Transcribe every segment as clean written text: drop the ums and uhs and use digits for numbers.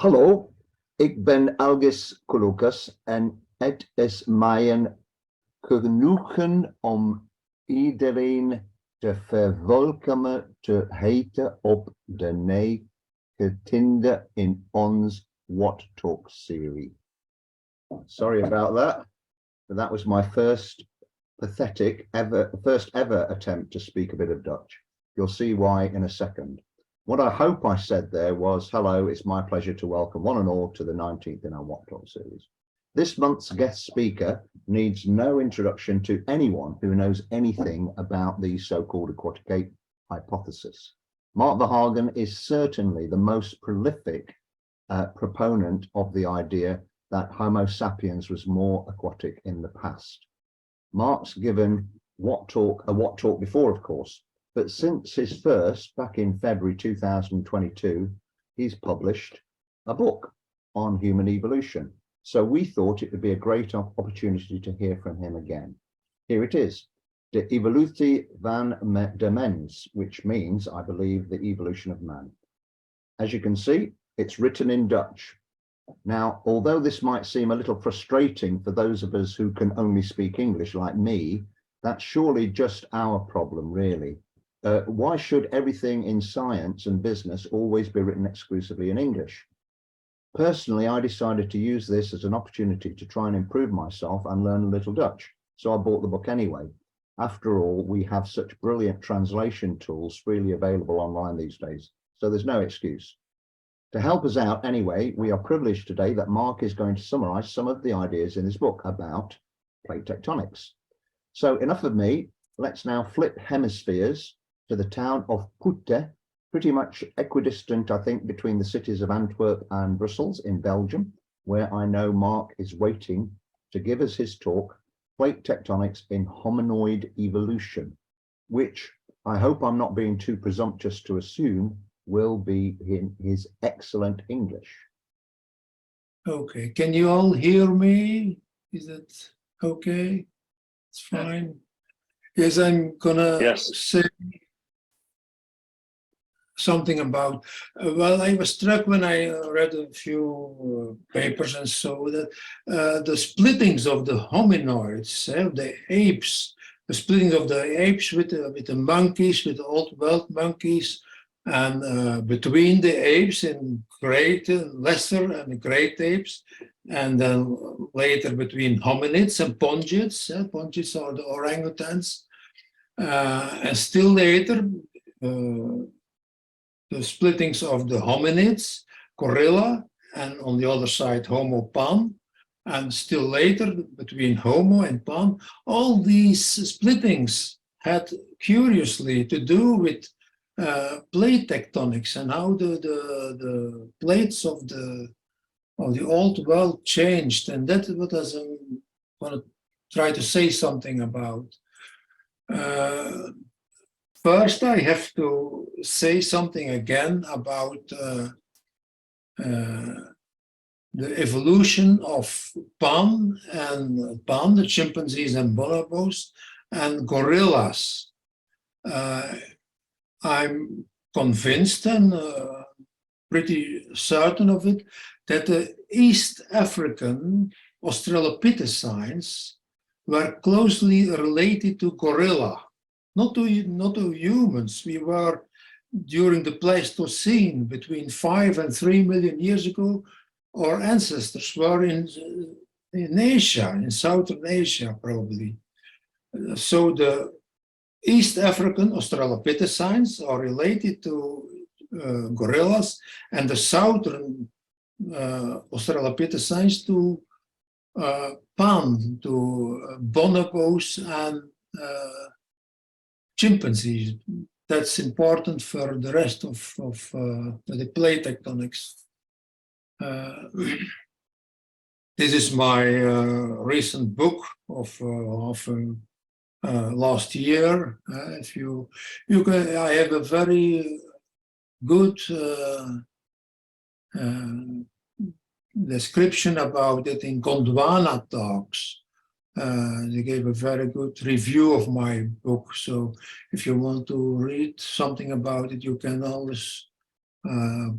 Hallo, ik ben Algis Kouloukas en het is mijn genoegen om iedereen te verwelkomen te heten op de 19e in ons What Talk series. Sorry about that, but that was my first ever attempt to speak a bit of Dutch. You'll see why in a second. What I hope I said there was, hello, it's my pleasure to welcome one and all to the 19th in our What Talk series. This month's guest speaker needs no introduction to anyone who knows anything about the so-called Aquatic Ape Hypothesis. Marc Verhaegen is certainly the most prolific proponent of the idea that Homo sapiens was more aquatic in the past. Marc's given a What Talk before, of course, but since his first, back in February 2022, he's published a book on human evolution. So we thought it would be a great opportunity to hear from him again. Here it is, De Evolutie van de mens, which means, I believe, the evolution of man. As you can see, it's written in Dutch. Now, although this might seem a little frustrating for those of us who can only speak English like me, that's surely just our problem, really. Why should everything in science and business always be written exclusively in English? Personally, I decided to use this as an opportunity to try and improve myself and learn a little Dutch, so I bought the book anyway. After all, we have such brilliant translation tools freely available online these days, so there's no excuse. To help us out anyway, we are privileged today that Marc is going to summarize some of the ideas in his book about plate tectonics. So enough of me, let's now flip hemispheres to the town of Putte, pretty much equidistant, I think, between the cities of Antwerp and Brussels in Belgium, where I know Marc is waiting to give us his talk, Plate Tectonics in Hominoid Evolution, which I hope I'm not being too presumptuous to assume will be in his excellent English. Okay, can you all hear me? Is that okay? It's fine. Yes, I'm gonna say something about, well, I was struck when I read a few papers and so that the splittings of the hominoids, the apes, the splitting of the apes with the monkeys, with the old world monkeys, and between the apes in great, lesser and great apes, and then later between hominids and pongids. Pongids are the orangutans, and still later, the splittings of the hominids, gorilla, and on the other side, Homo pan, and still later between Homo and pan. All these splittings had curiously to do with plate tectonics and how the plates of the old world changed, and that's what I want to try to say something about. First, I have to say something again about the evolution of Pan, the chimpanzees and bonobos, and gorillas. I'm convinced and pretty certain of it that the East African australopithecines were closely related to gorilla. Not to humans. We were, during the Pliocene, between 5 and 3 million years ago, our ancestors were in Asia, in Southern Asia, probably. So the East African australopithecines are related to gorillas, and the Southern australopithecines to Pan, to bonobos and chimpanzees. That's important for the rest of the plate tectonics. This is my recent book of last year. If you can, I have a very good description about it in Gondwana talks. They gave a very good review of my book. So if you want to read something about it, you can always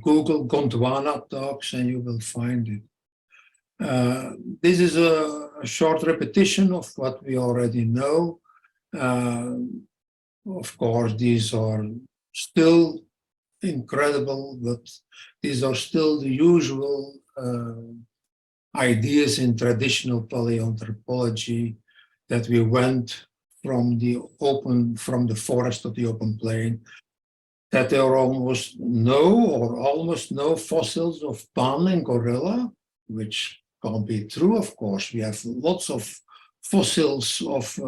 Google Gondwana talks and you will find it. This is a short repetition of what we already know. Of course, these are still incredible, but these are still the usual ideas in traditional paleoanthropology, that we went from the forest to the open plain, that there are almost no fossils of pan and gorilla, which can't be true, of course. We have lots of fossils of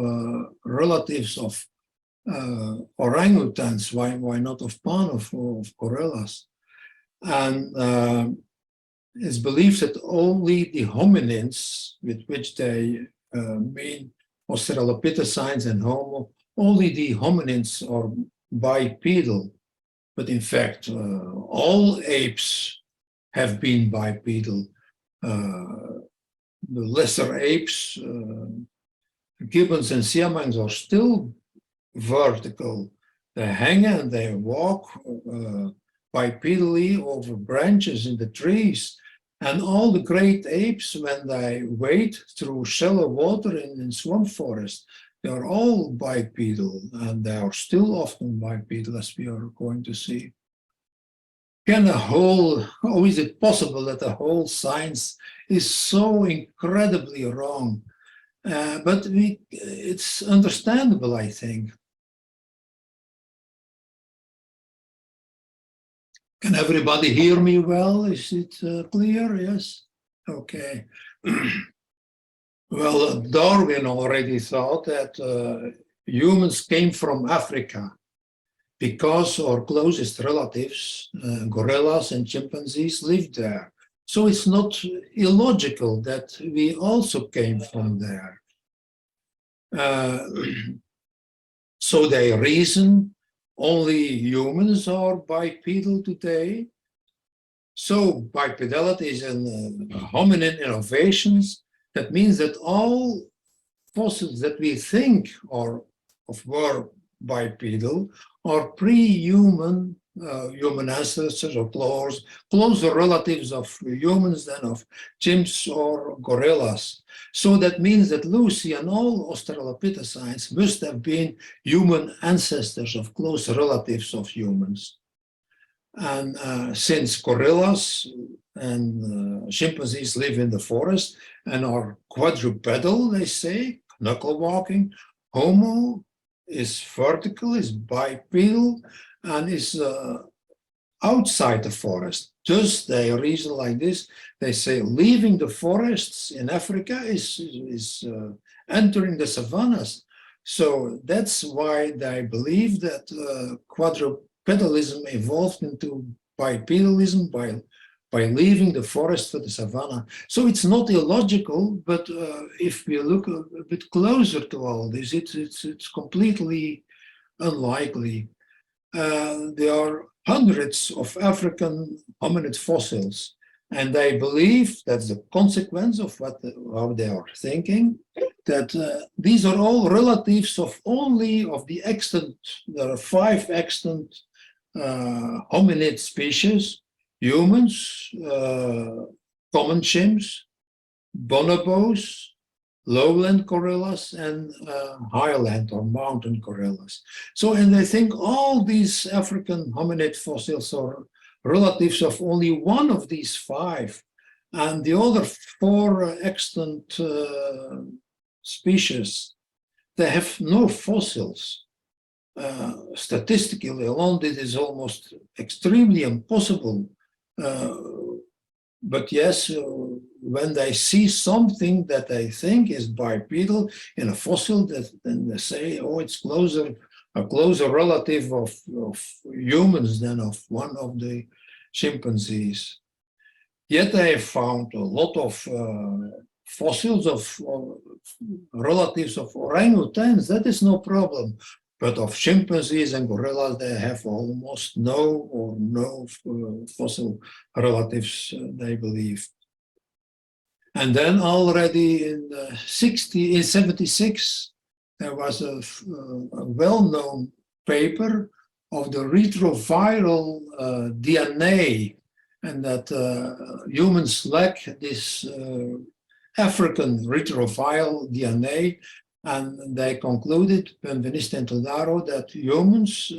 relatives of orangutans, why not of pan, of gorillas? And it's believed that only the hominins, with which they mean australopithecines and Homo, only the hominins are bipedal. But in fact, all apes have been bipedal. The lesser apes, gibbons and siamangs, are still vertical. They hang and they walk bipedally over branches in the trees. And all the great apes, when they wade through shallow water in swamp forest, they are all bipedal, and they are still often bipedal, as we are going to see. How is it possible that the whole science is so incredibly wrong? But it's understandable, I think. Can everybody hear me well? Is it clear? Yes? Okay. Well, Darwin already thought that humans came from Africa because our closest relatives, gorillas and chimpanzees, lived there. So it's not illogical that we also came from there. So they reason only humans are bipedal today. So bipedality is an hominin innovations. That means that all fossils that we think were bipedal are pre-human human ancestors or closer relatives of humans than of chimps or gorillas. So that means that Lucy and all australopithecines must have been human ancestors of close relatives of humans. And since gorillas and chimpanzees live in the forest and are quadrupedal, they say, knuckle walking, Homo is vertical, is bipedal, and is outside the forest. Just they reason like this. They say leaving the forests in Africa is entering the savannas. So that's why they believe that quadrupedalism evolved into bipedalism by leaving the forest for the savanna. So it's not illogical, but if we look a bit closer to all this, it's completely unlikely. There are hundreds of African hominid fossils, and they believe that's the consequence of how they are thinking, that these are all relatives of the extant. There are 5 extant hominid species: humans, common chimps, bonobos, lowland gorillas, and highland or mountain gorillas. So, and I think all these African hominid fossils are relatives of only one of these 5, and the other 4 extant species, they have no fossils. Statistically alone, it is almost extremely impossible. But yes, when they see something that they think is bipedal in a fossil, then they say, oh, it's a closer relative of humans than of one of the chimpanzees. Yet they have found a lot of fossils of relatives of orangutans. That is no problem. But of chimpanzees and gorillas, they have almost no fossil relatives, they believe. And then already in 76, there was a well-known paper of the retroviral DNA, and that humans lack this African retroviral DNA, and they concluded, Benveniste and Todaro, that humans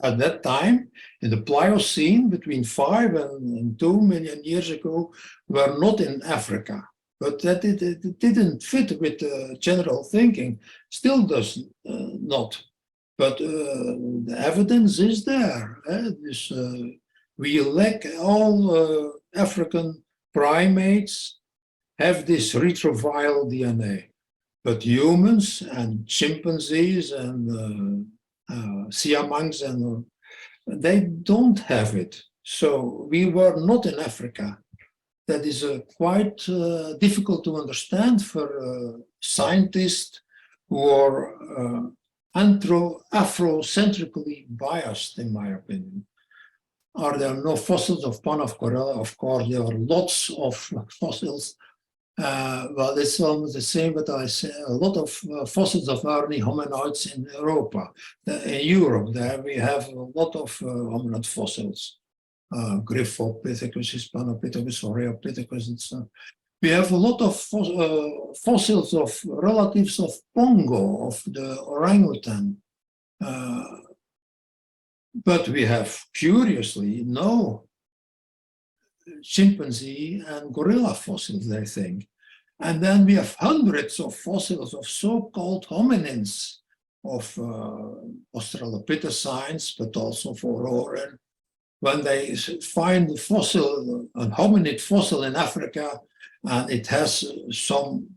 at that time, in the Pliocene, between 5 and 2 million years ago, were not in Africa. But that it didn't fit with general thinking, still does not. But the evidence is there. We lack all African primates have this retroviral DNA. But humans and chimpanzees and siamangs, and they don't have it. So we were not in Africa. That is quite difficult to understand for scientists who are Afrocentrically biased, in my opinion. Are there no fossils of paranthropus? Of course, there are lots of fossils. Well, it's almost the same, but I say a lot of fossils of early hominoids in in Europe. There we have a lot of hominid fossils. Gryphopithecus, Hispanopithecus, Australopithecus, and so on. We have a lot of fossils of relatives of Pongo, of the orangutan. But we have, curiously, no chimpanzee and gorilla fossils, I think. And then we have hundreds of fossils of so-called hominins, of australopithecines, but also for orrorin. When they find a fossil, a hominid fossil in Africa, and it has some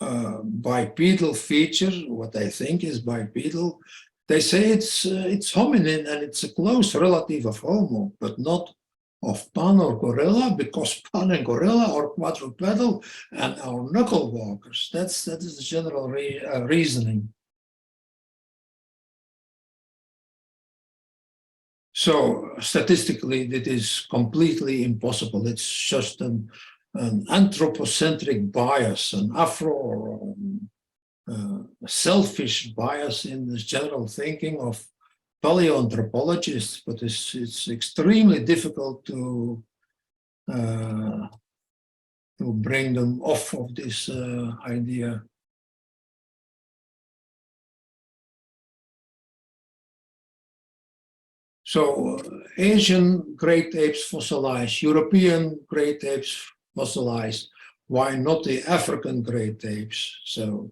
bipedal feature, what they think is bipedal, they say it's hominin and it's a close relative of Homo, but not of Pan or gorilla, because Pan and gorilla are quadrupedal and are knuckle walkers. That is the general reasoning. So statistically, it is completely impossible. It's just an anthropocentric bias, an Afro selfish bias in this general thinking of paleoanthropologists, but it's extremely difficult to bring them off of this idea. So Asian great apes fossilized, European great apes fossilized. Why not the African great apes? So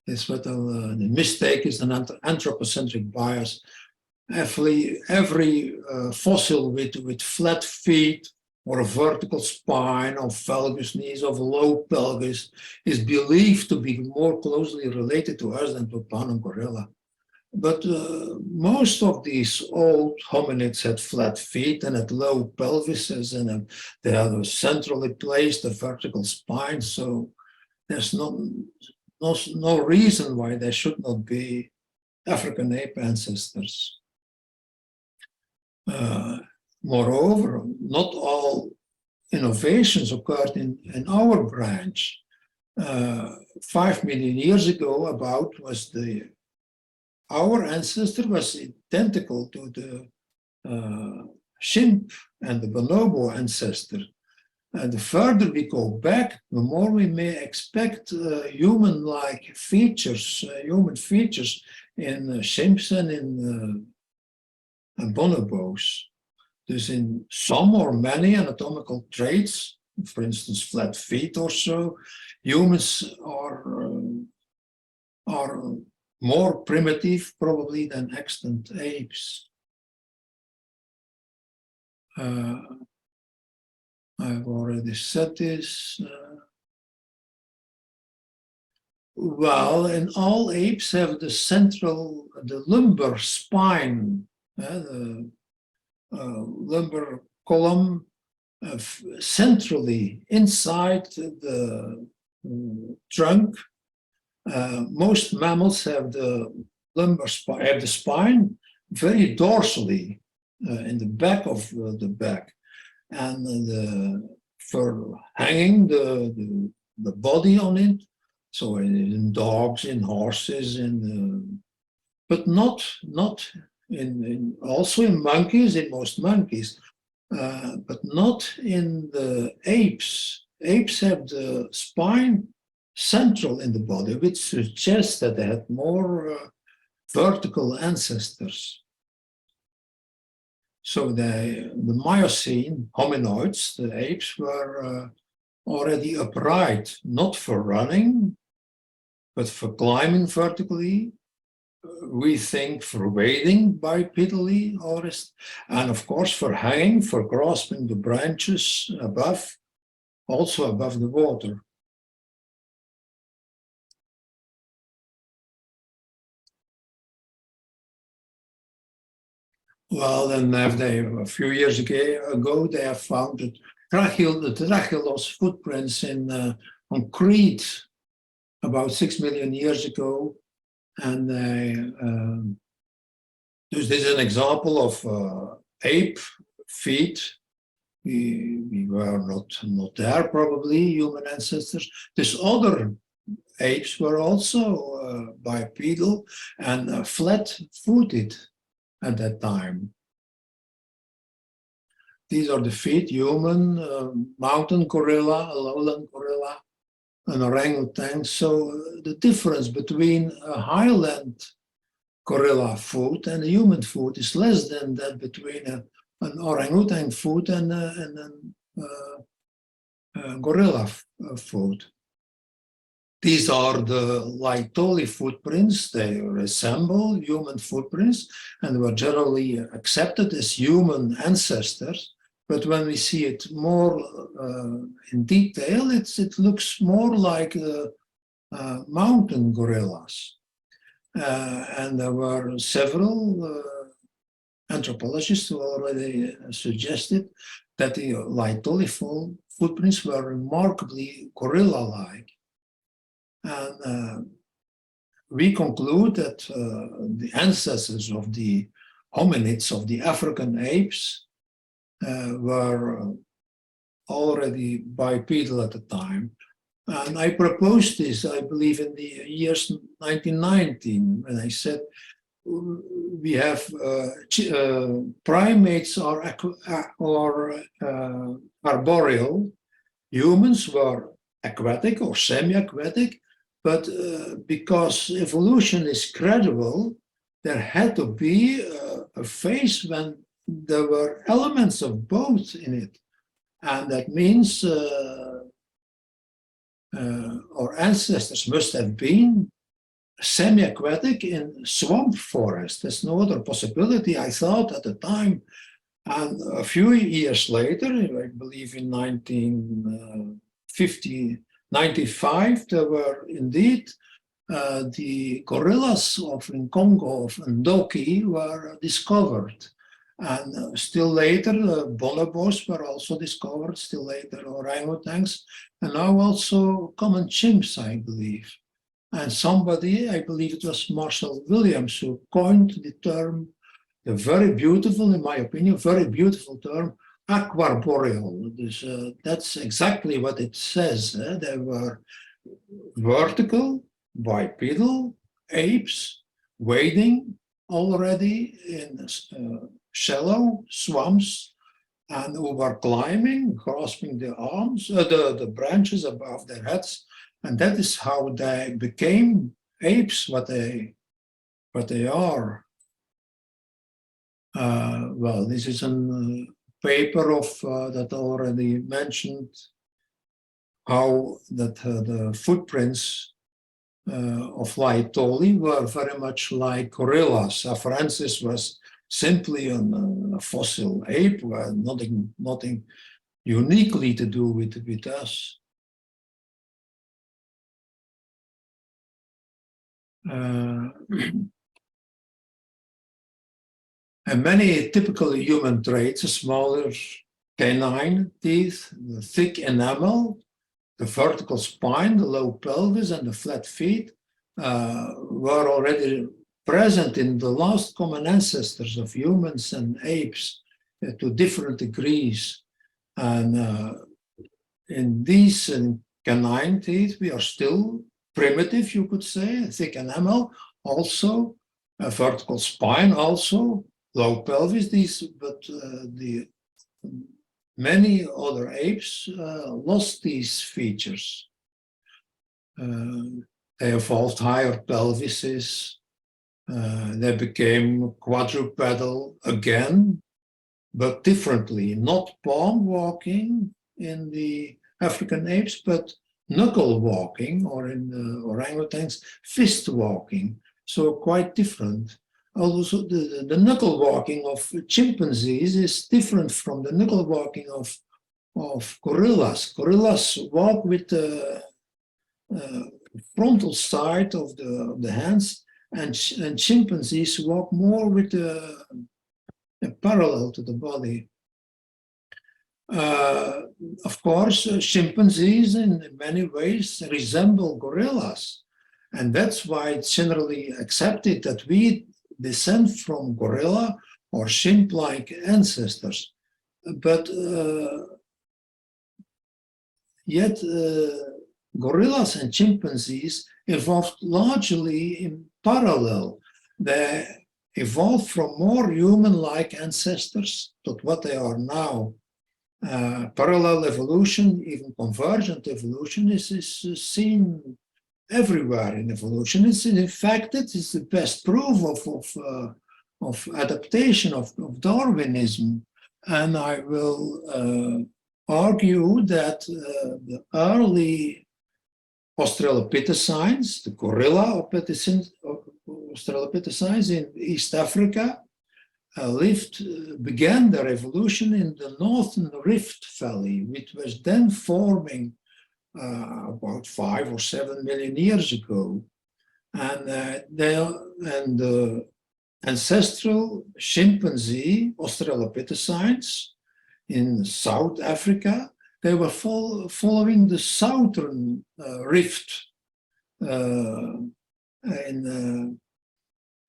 this what the mistake is, an anthropocentric bias. Every fossil with flat feet or a vertical spine of valgus knees of low pelvis is believed to be more closely related to us than to Pan and gorilla. But most of these old hominids had flat feet and had low pelvises, and they had a centrally placed a vertical spine. So there's no reason why they should not be African ape ancestors. Moreover, not all innovations occurred in our branch. 5 million years ago, our ancestor was identical to the chimp and the bonobo ancestor. And the further we go back, the more we may expect human-like features, human features in chimps and in bonobos. Dus in some or many anatomical traits, for instance, flat feet or so, humans are more primitive probably than extant apes. I've already said this. Well, and all apes have the lumbar spine, the lumbar column centrally inside the trunk. Most mammals have the lumbar spine, have the spine very dorsally in the back of the back, and for hanging the body on it. So in dogs, in horses, but not also in monkeys, in most monkeys, but not in the apes. Apes have the spine central in the body, which suggests that they had more vertical ancestors. So the Miocene hominoids, the apes, were already upright, not for running, but for climbing vertically. We think for wading bipedally, and of course for hanging, for grasping the branches above, also above the water. Well, then a few years ago, they have found the tracheal footprints on Crete about 6 million years ago. And this is an example of ape feet. We were not there, probably, human ancestors. These other apes were also bipedal and flat-footed at that time. These are the feet: human, mountain gorilla, a lowland gorilla, an orangutan. So the difference between a highland gorilla foot and a human foot is less than that between an orangutan foot and a gorilla foot. These are the Laetoli footprints. They resemble human footprints and were generally accepted as human ancestors. But when we see it more in detail, it looks more like mountain gorillas. And there were several anthropologists who already suggested that the Laetoli footprints were remarkably gorilla-like. And we conclude that the ancestors of the hominids, of the African apes, were already bipedal at the time. And I proposed this, I believe, in the years 1919, when I said we have primates or arboreal. Humans were aquatic or semi-aquatic, but because evolution is credible, there had to be a phase when there were elements of both in it. And that means our ancestors must have been semi-aquatic in swamp forest. There's no other possibility, I thought at the time. And a few years later, I believe in 1995, there were indeed the gorillas in Congo, of Ndoki, were discovered. And still later, bonobos were also discovered, still later orangutans, and now also common chimps, I believe. And somebody, I believe it was Marshall Williams, who coined the term, the very beautiful, in my opinion, very beautiful term, aquarboreal. That's exactly what it says. They were vertical, bipedal, apes, wading already in shallow swamps, and who were climbing, grasping the arms, the branches above their heads. And that is how they became apes, what they are. Well, this is a paper of that I already mentioned, how that the footprints of Laetoli were very much like gorillas. Francis was simply a fossil ape, nothing uniquely to do with us. And many typical human traits, a smaller canine teeth, the thick enamel, the vertical spine, the low pelvis, and the flat feet were already present in the last common ancestors of humans and apes to different degrees. And in these canine teeth, we are still primitive, you could say, thick enamel, also a vertical spine also, low pelvis, but many other apes lost these features. They evolved higher pelvises. They became quadrupedal again, but differently, not palm walking in the African apes, but knuckle walking, or in the orangutans, fist walking. So quite different. Also, the knuckle walking of chimpanzees is different from the knuckle walking of gorillas. Gorillas walk with the frontal side of the hands, and chimpanzees walk more with the parallel to the body. Of course, chimpanzees in many ways resemble gorillas, and that's why it's generally accepted that we descend from gorilla or chimp-like ancestors. But yet gorillas and chimpanzees evolved largely in parallel. They evolved from more human-like ancestors to what they are now. Parallel evolution, even convergent evolution, is seen everywhere in evolution. It's in fact, it is the best proof of adaptation, of Darwinism. And I will argue that the early australopithecines, the gorilla australopithecines in East Africa, began their evolution in the Northern Rift Valley, which was then forming about 5 or 7 million years ago. And the ancestral chimpanzee australopithecines in South Africa, they were following the Southern Rift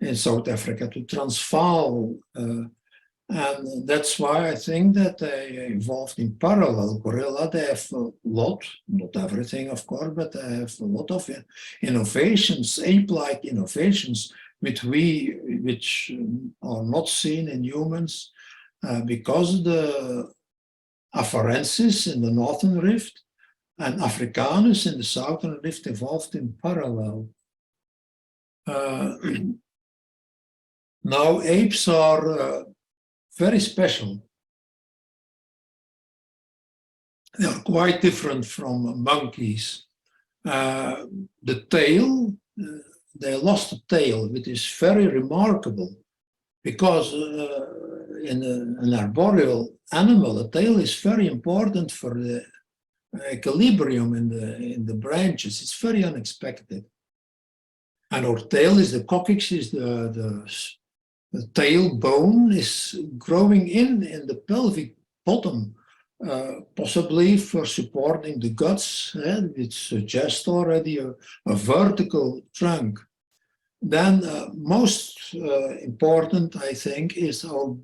in South Africa, to Transvaal. And that's why I think that they evolved in parallel. Gorilla, they have a lot, not everything, of course, but they have a lot of innovations, ape-like innovations, which are not seen in humans, because the Afarensis in the Northern Rift and Africanus in the Southern Rift evolved in parallel. Now, apes are very special. They are quite different from monkeys. The tail, they lost the tail, which is very remarkable, because in an arboreal animal, the tail is very important for the equilibrium in the branches. It's very unexpected. And our tail is the coccyx, is the tail bone is growing in the pelvic bottom, possibly for supporting the guts, which suggests already a vertical trunk. Then most important, I think, is the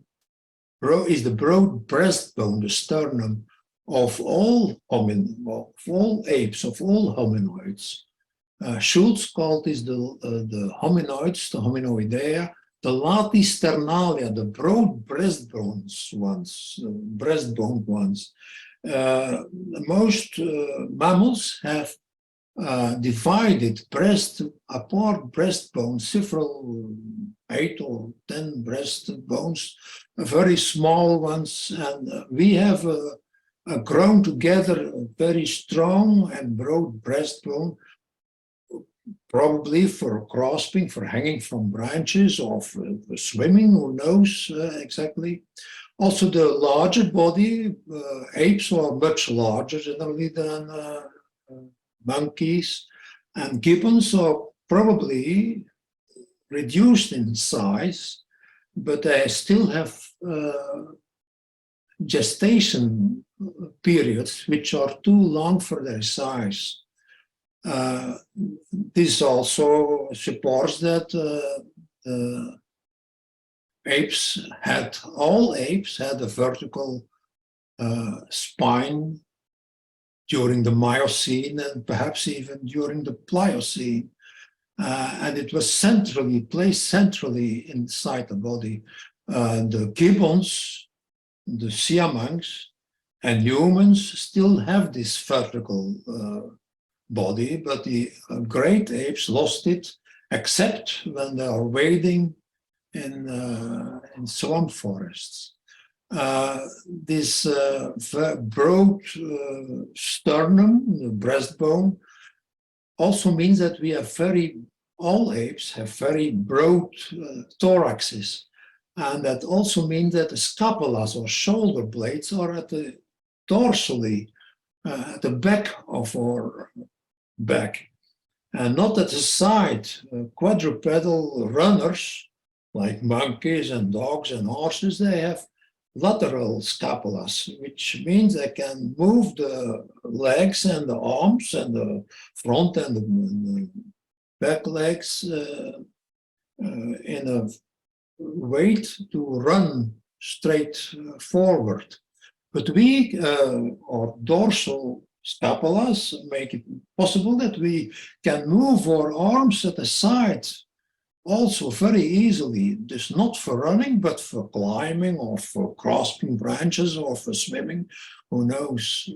broad breastbone, the sternum of all apes, of all hominoids. Schultz called this the hominoids, the hominoidea, the latisternalia, the broad breastboned ones. Most mammals have divided apart breastbones, several 8 or 10 breastbones, very small ones, and we have grown together a very strong and broad breastbone, probably for grasping, for hanging from branches, or for swimming, who knows exactly. Also, the larger body, apes are much larger generally than monkeys, and gibbons are probably reduced in size, but they still have gestation periods which are too long for their size. This also supports that all apes had a vertical spine during the Miocene and perhaps even during the Pliocene. and it was placed centrally inside the body. The gibbons, the siamangs, and humans still have this vertical body, but the great apes lost it, except when they are wading in swamp forests. This broad sternum, the breastbone, also means that we have all apes have very broad thoraxes. And that also means that the scapulas or shoulder blades are at the dorsally, at the back of our back, and not at the side. Quadrupedal runners, like monkeys and dogs and horses, they have lateral scapulas, which means they can move the legs and the arms and the front and the back legs in a weight to run straight forward. But our dorsal scapulas make it possible that we can move our arms at the side also very easily, just not for running, but for climbing or for grasping branches or for swimming, who knows.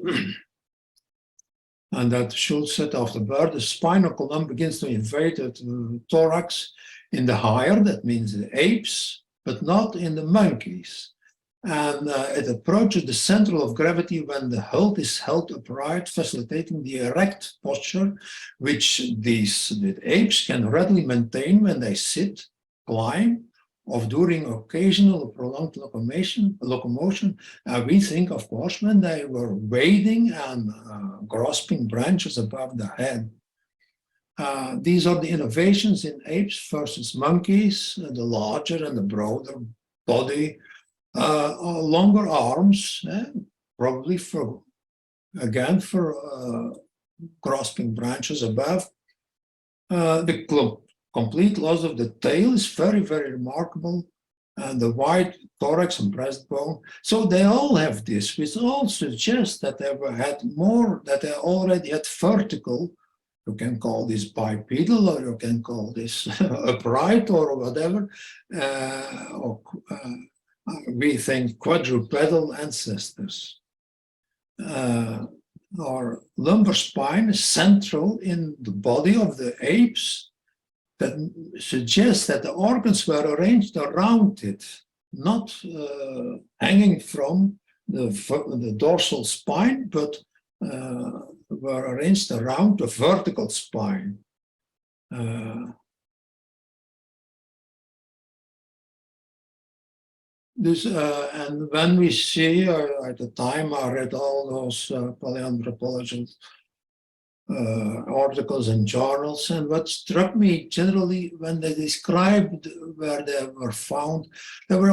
And that should set off the bird. The spinal column begins to invade the thorax in the higher, that means the apes, but not in the monkeys. And it approaches the center of gravity when the head is held upright, facilitating the erect posture, which the apes can readily maintain when they sit, climb, or during occasional prolonged locomotion. We think, of course, when they were wading and grasping branches above the head. These are the innovations in apes versus monkeys, the larger and the broader body, longer arms, probably for grasping branches above. The complete loss of the tail is very, very remarkable, and the wide thorax and breastbone. So they all have this, which all suggests that they had more, that they already had vertical. You can call this bipedal, or you can call this upright, or whatever. We think quadrupedal ancestors. Our lumbar spine is central in the body of the apes. That suggests that the organs were arranged around it, not hanging from the dorsal spine, but were arranged around the vertical spine. And when we see, at the time I read all those paleoanthropological articles and journals, and what struck me generally when they described where they were found, they were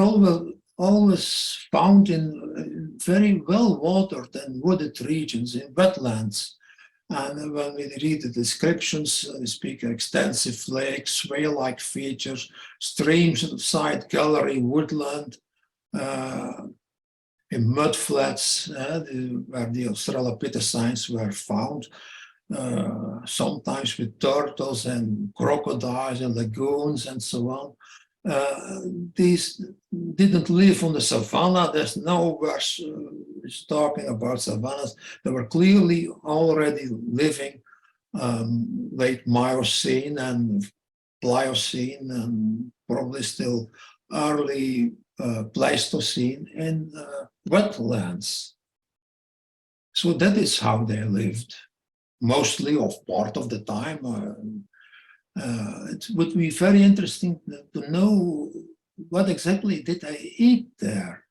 always found in very well-watered and wooded regions, in wetlands. And when we read the descriptions, they speak of extensive lakes, whale-like features, streams, side gallery, woodland, in mud flats, where the australopithecines were found, sometimes with turtles and crocodiles and lagoons and so on. These didn't live on the savannah. There's nowhere talking about savannas. They were clearly already living late Miocene and Pliocene, and probably still early Pleistocene in wetlands. So that is how they lived, mostly or part of the time. It would be very interesting to know what exactly did they eat there.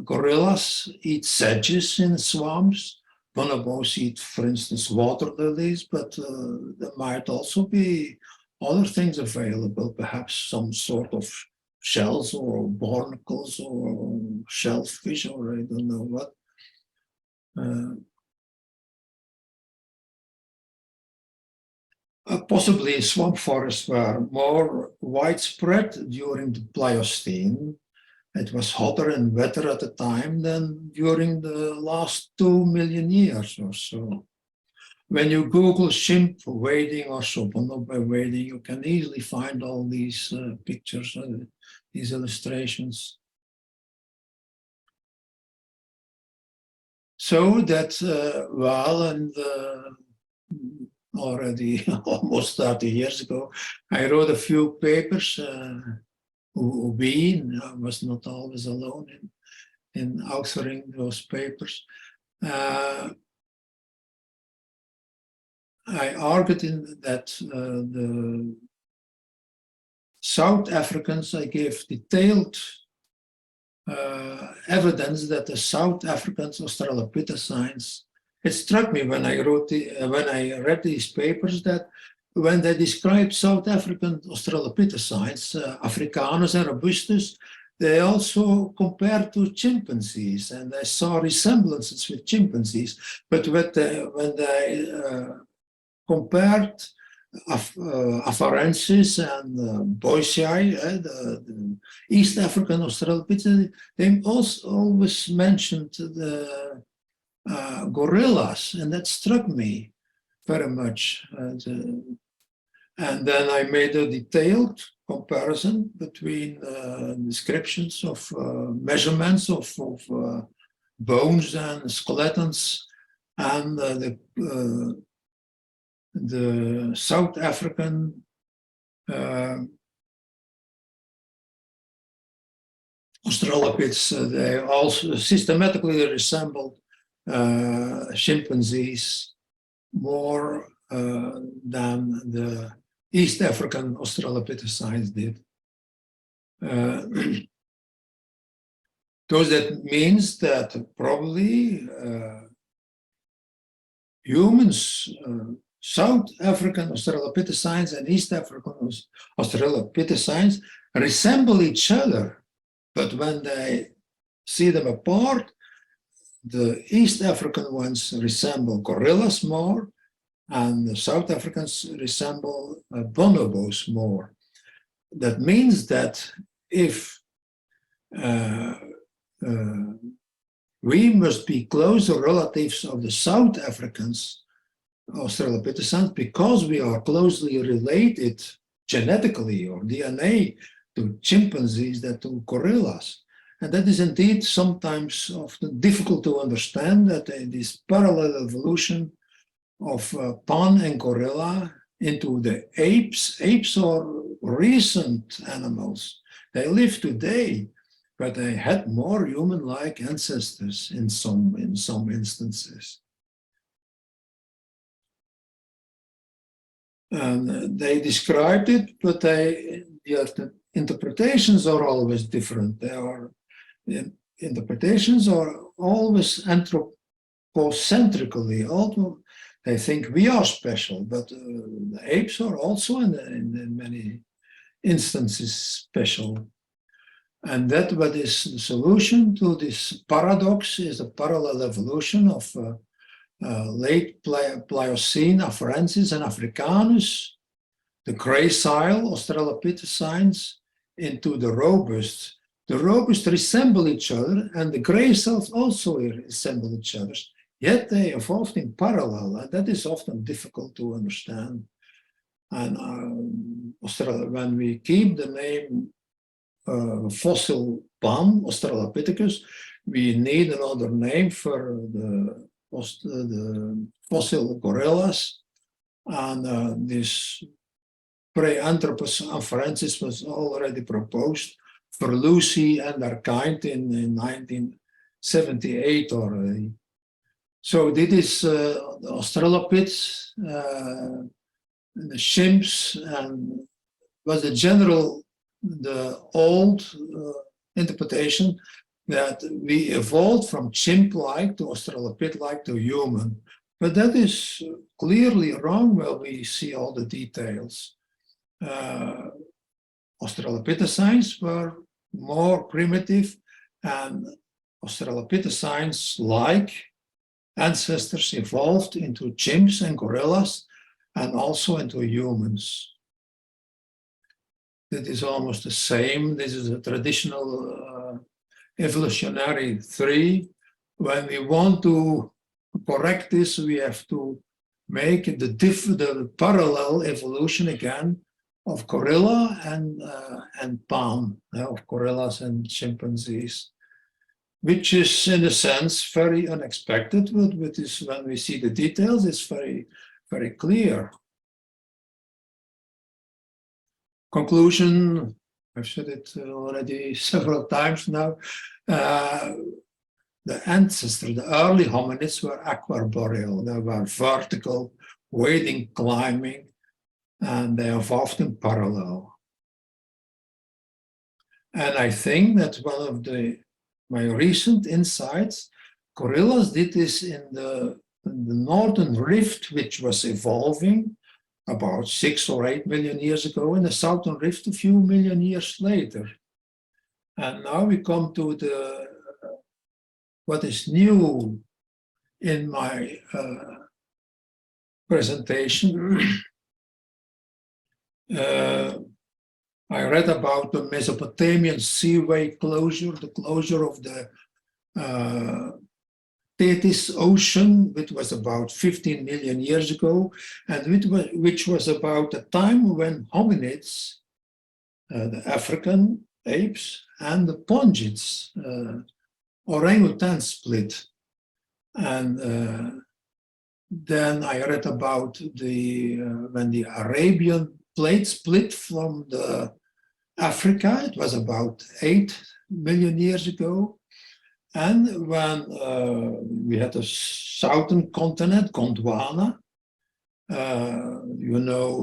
Gorillas eat sedges in swamps. Bonobos eat, for instance, water lilies, but there might also be other things available, perhaps some sort of shells or barnacles or shellfish, or I don't know what. Possibly swamp forests were more widespread during the Pliocene. It was hotter and wetter at the time than during the last 2 million years or so. when you Google chimp wading or soponope wading, you can easily find all these pictures, these illustrations. So that well, and already almost 30 years ago, I wrote a few papers. I was not always alone in authoring those papers. I argued in that the South Africans, I gave detailed evidence that the South Africans Australopithecines. It struck me when I read these papers that when they described South African Australopithecines, Africanus and Robustus, they also compared to chimpanzees, and I saw resemblances with chimpanzees. But when they compared Afarensis and Boisiae, the East African Australopithecus, they also always mentioned the gorillas, and that struck me very much. And then I made a detailed comparison between descriptions of measurements of bones and skeletons and the South African Australopiths. They also systematically resembled chimpanzees more than the East African Australopithecines did. So that means that probably humans, South African Australopithecines and East African Australopithecines resemble each other, but when they see them apart, the East African ones resemble gorillas more, and the South Africans resemble bonobos more. That means that if we must be closer relatives of the South Africans, Australopithecines, because we are closely related genetically or DNA to chimpanzees than to gorillas. And that is indeed sometimes often difficult to understand, that in this parallel evolution of pan and gorilla into the apes. Apes are recent animals. They live today, but they had more human-like ancestors in some instances. And they described it, but the interpretations are always different. Interpretations are always anthropocentrically, although they think we are special, but the apes are also in many instances special. And that what is the solution to this paradox is a parallel evolution of late Pliocene Afarensis and Africanus, the gracile Australopithecines, into the robust. The robust resemble each other, and the graciles also resemble each other. Yet they evolved in parallel, and that is often difficult to understand. And when we keep the name fossil pan, Australopithecus, we need another name for the fossil gorillas. And this paranthropus afarensis was already proposed for Lucy and their kind in 1978 already. So this is the Australopiths, the chimps, and was the old interpretation that we evolved from chimp-like to Australopith-like to human. But that is clearly wrong when we see all the details. Australopithecines were more primitive, and Australopithecines-like ancestors evolved into chimps and gorillas and also into humans. That is almost the same. This is a traditional evolutionary theory. When we want to correct this, we have to make the parallel evolution again of gorilla and pan, of gorillas and chimpanzees, which is in a sense very unexpected, but when we see the details, it's very, very clear. Conclusion, I've said it already several times now. The ancestor, the early hominids were aquarboreal. They were vertical, wading, climbing, and they evolved in parallel. And I think that one of my recent insights, gorillas did this in the northern rift, which was evolving about 6 or 8 million years ago, and the southern rift a few million years later. And now we come to what is new in my presentation. I read about the Mesopotamian seaway closure, the closure of the Tethys Ocean, which was about 15 million years ago, and which was about the time when hominids, the African apes, and the pongids, orangutans split. And then I read about when the Arabian plate split from the Africa. It was about 8 million years ago. And when we had the southern continent, Gondwana,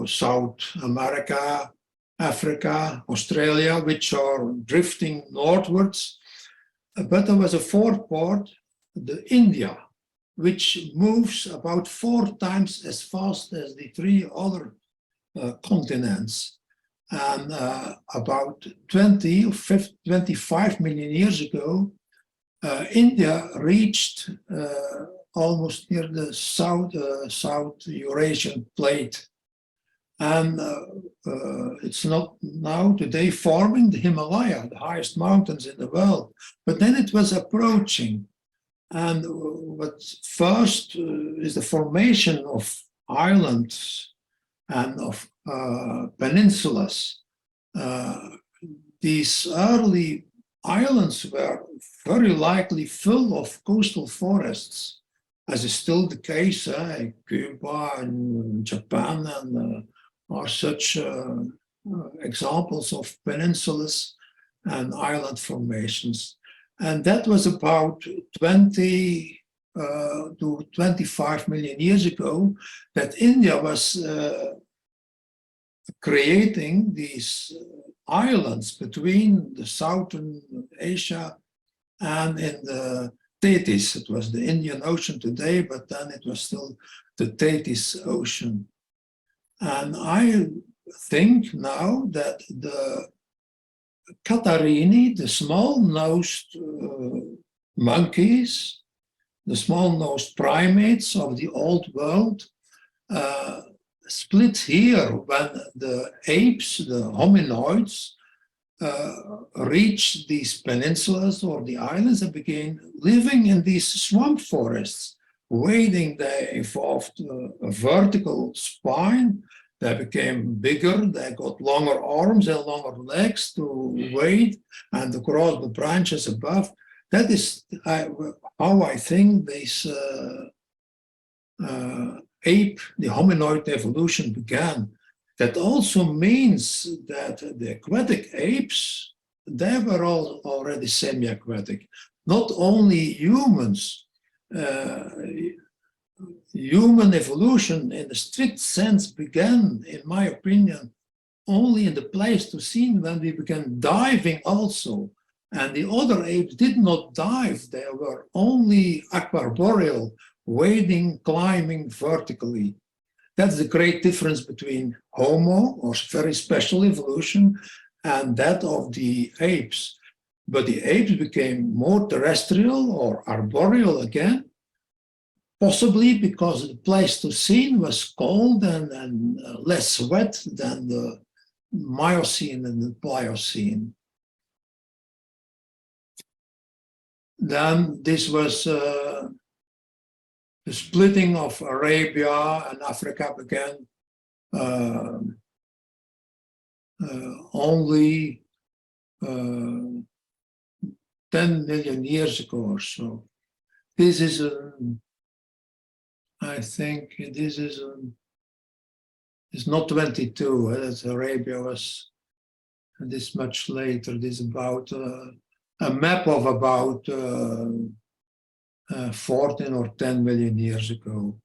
South America, Africa, Australia, which are drifting northwards. But there was a fourth part, the India, which moves about 4 times as fast as the 3 other continents. And about 20 or 25 million years ago, India reached almost near the South Eurasian plate. And it's not now today forming the Himalaya, the highest mountains in the world. But then it was approaching. And what first is the formation of islands and of peninsulas. These early islands were very likely full of coastal forests, as is still the case in Cuba and Japan, and are such examples of peninsulas and island formations. And that was about 20 to 25 million years ago that India was creating these islands between the southern Asia and in the Tethys. It was the Indian Ocean today, but then it was still the Tethys Ocean. And I think now that the Catarini, the small-nosed monkeys, the small-nosed primates of the old world, split here when the apes, the hominoids, reached these peninsulas or the islands and began living in these swamp forests. Wading, they evolved a vertical spine. They became bigger, they got longer arms and longer legs to wade and to cross the branches above. That is how I think this ape, the hominoid evolution began. That also means that the aquatic apes, they were all already semi-aquatic. Not only humans. Human evolution in a strict sense began, in my opinion, only in the Pleistocene when we began diving also. And the other apes did not dive, they were only aquarboreal, wading, climbing vertically. That's the great difference between Homo, or very special evolution, and that of the apes. But the apes became more terrestrial or arboreal again, possibly because the Pleistocene was cold and less wet than the Miocene and the Pliocene. Then this was the splitting of Arabia and Africa began only 10 million years ago or so. This is I think this is it's not 22. That's Arabia was this much later. This is about a map of about 14 or 10 million years ago.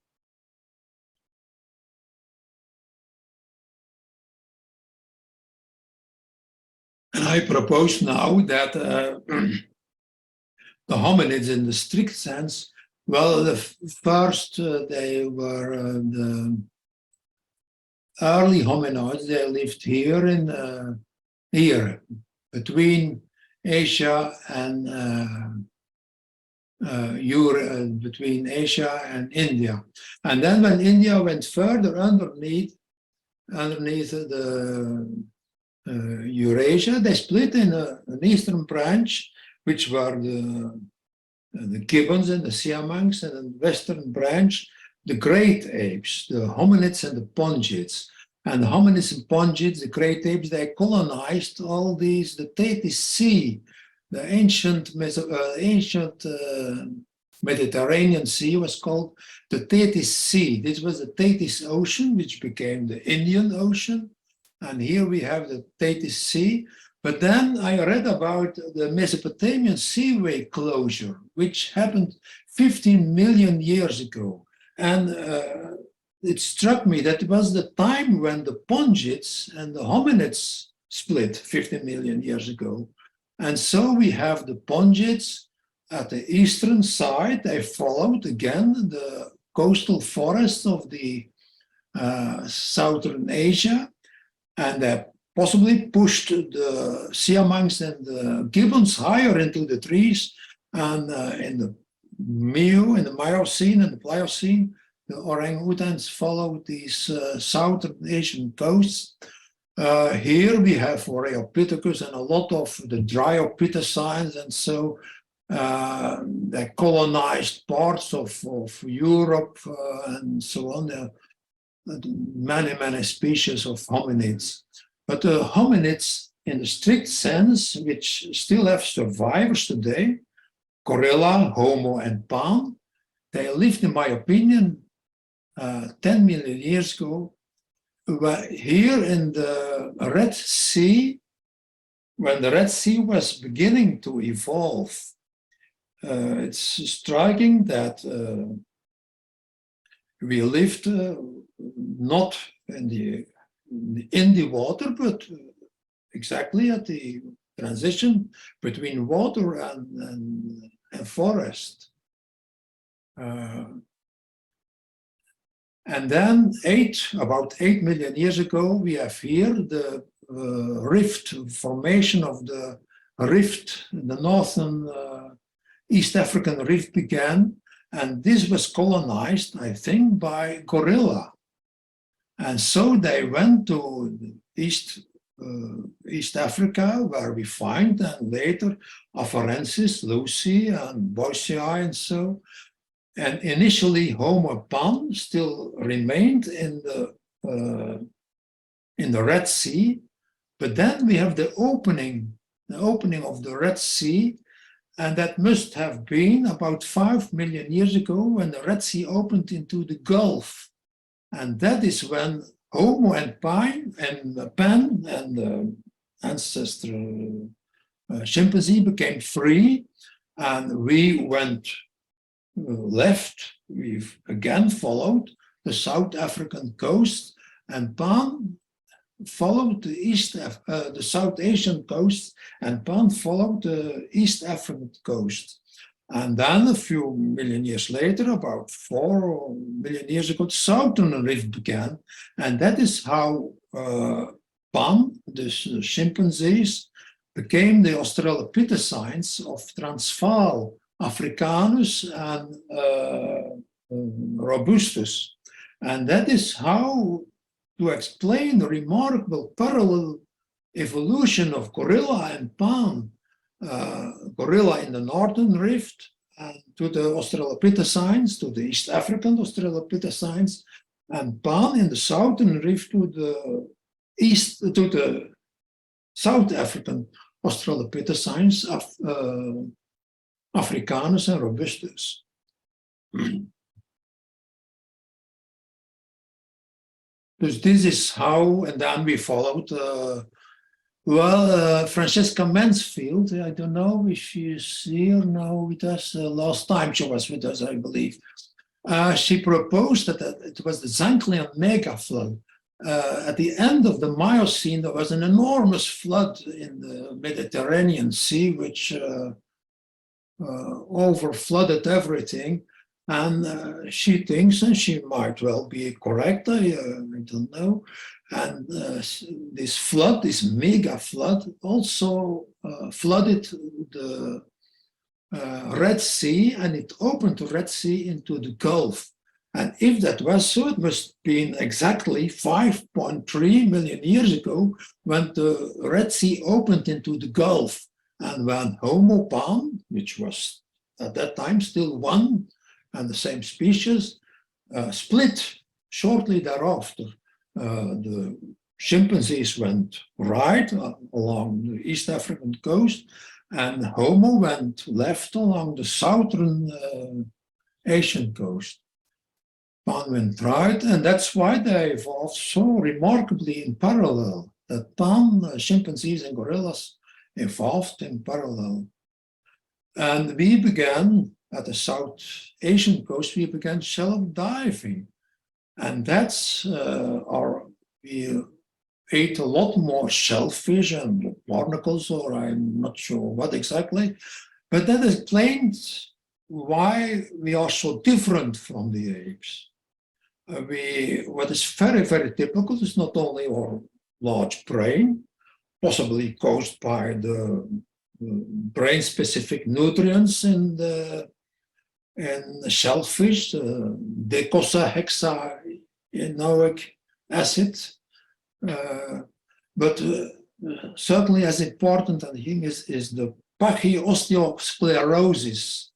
And I propose now that the hominids in the strict sense, well, the first they were the early hominoids. They lived here in here between Asia and between Asia and India. And then when India went further underneath the Eurasia, they split in an eastern branch, which were the gibbons and the siamangs, and in the western branch, the great apes, the hominids and the pongids. And the hominids and pongids, the great apes, they colonized all these, the Tethys Sea, the ancient Mediterranean Sea was called the Tethys Sea. This was the Tethys Ocean, which became the Indian Ocean. And here we have the Tethys Sea. But then I read about the Mesopotamian seaway closure, which happened 15 million years ago. And it struck me that it was the time when the pongids and the hominids split 15 million years ago. And so we have the pongids at the eastern side. They followed again the coastal forests of the southern Asia, and they possibly pushed the siamangs and the gibbons higher into the trees. And in the Miocene and the Pliocene, the orangutans followed these southern Asian coasts. Here we have australopithecus and a lot of the dryopithecines, and so they colonized parts of Europe and so on. There are many species of hominids. But the hominids in the strict sense, which still have survivors today, gorilla, Homo, and Pan, they lived, in my opinion, 10 million years ago. Here in the Red Sea, when the Red Sea was beginning to evolve, it's striking that we lived not in the water, but exactly at the transition between water and forest. And then about 8 million years ago, we have here the rift, formation of the rift, the northern East African rift began, and this was colonized, I think, by gorilla. And so they went to East Africa, where we find then later Afarensis, Lucy, and Boisei, and so. And initially, Homo Pan still remained in the Red Sea, but then we have the opening of the Red Sea, and that must have been about 5 million years ago when the Red Sea opened into the Gulf, and that is when Homo and Pan and the ancestral chimpanzee became free, and we went left. We've again followed the South African coast, and Pan followed the South Asian coast, and Pan followed the East African coast. And then a few million years later, about 4 million years ago, the Southern Rift began, and that is how Pan, the chimpanzees, became the australopithecines of Transvaal, Africanus, and Robustus. And that is how to explain the remarkable parallel evolution of gorilla and Pan. Gorilla in the northern rift, and to the Australopithecines, to the East African Australopithecines, and Pan in the southern rift to the South African Australopithecines, Africanus and Robustus. Dus this is how, and then we followed, Francesca Mansfield, I don't know if she's here now with us, last time she was with us, I believe. She proposed that it was the Zanclean mega flood. At the end of the Miocene, there was an enormous flood in the Mediterranean Sea, which over-flooded everything. And she thinks, and she might well be correct, I don't know, and this flood, this mega flood, also flooded the Red Sea, and it opened the Red Sea into the Gulf. And if that was so, it must have been exactly 5.3 million years ago when the Red Sea opened into the Gulf, and when Homo pan, which was at that time still one and the same species, split shortly thereafter. The chimpanzees went right along the East African coast, and Homo went left along the southern Asian coast. Pan went right, and that's why they evolved so remarkably in parallel. That Pan, chimpanzees and gorillas evolved in parallel. And we began at the South Asian coast, we began shallow diving. And that's we ate a lot more shellfish and barnacles, or I'm not sure what exactly, but that explains why we are so different from the apes. What is very, very typical is not only our large brain, possibly caused by the brain-specific nutrients in the shellfish, docosahexaenoic acid, but certainly as important, I think, is the pachyosteosclerosis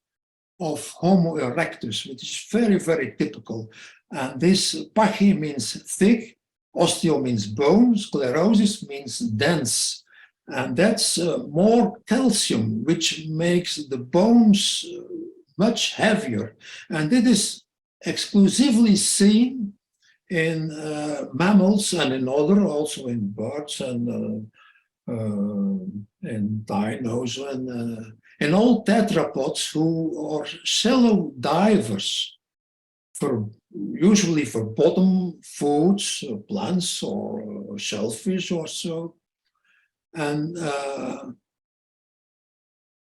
of Homo erectus, which is very, very typical. And this pachy means thick, osteo means bone, sclerosis means dense. And that's more calcium, which makes the bones much heavier. And it is exclusively seen in mammals and in other, also in birds and in dinos and in all tetrapods who are shallow divers, usually for bottom foods, plants or shellfish or so. And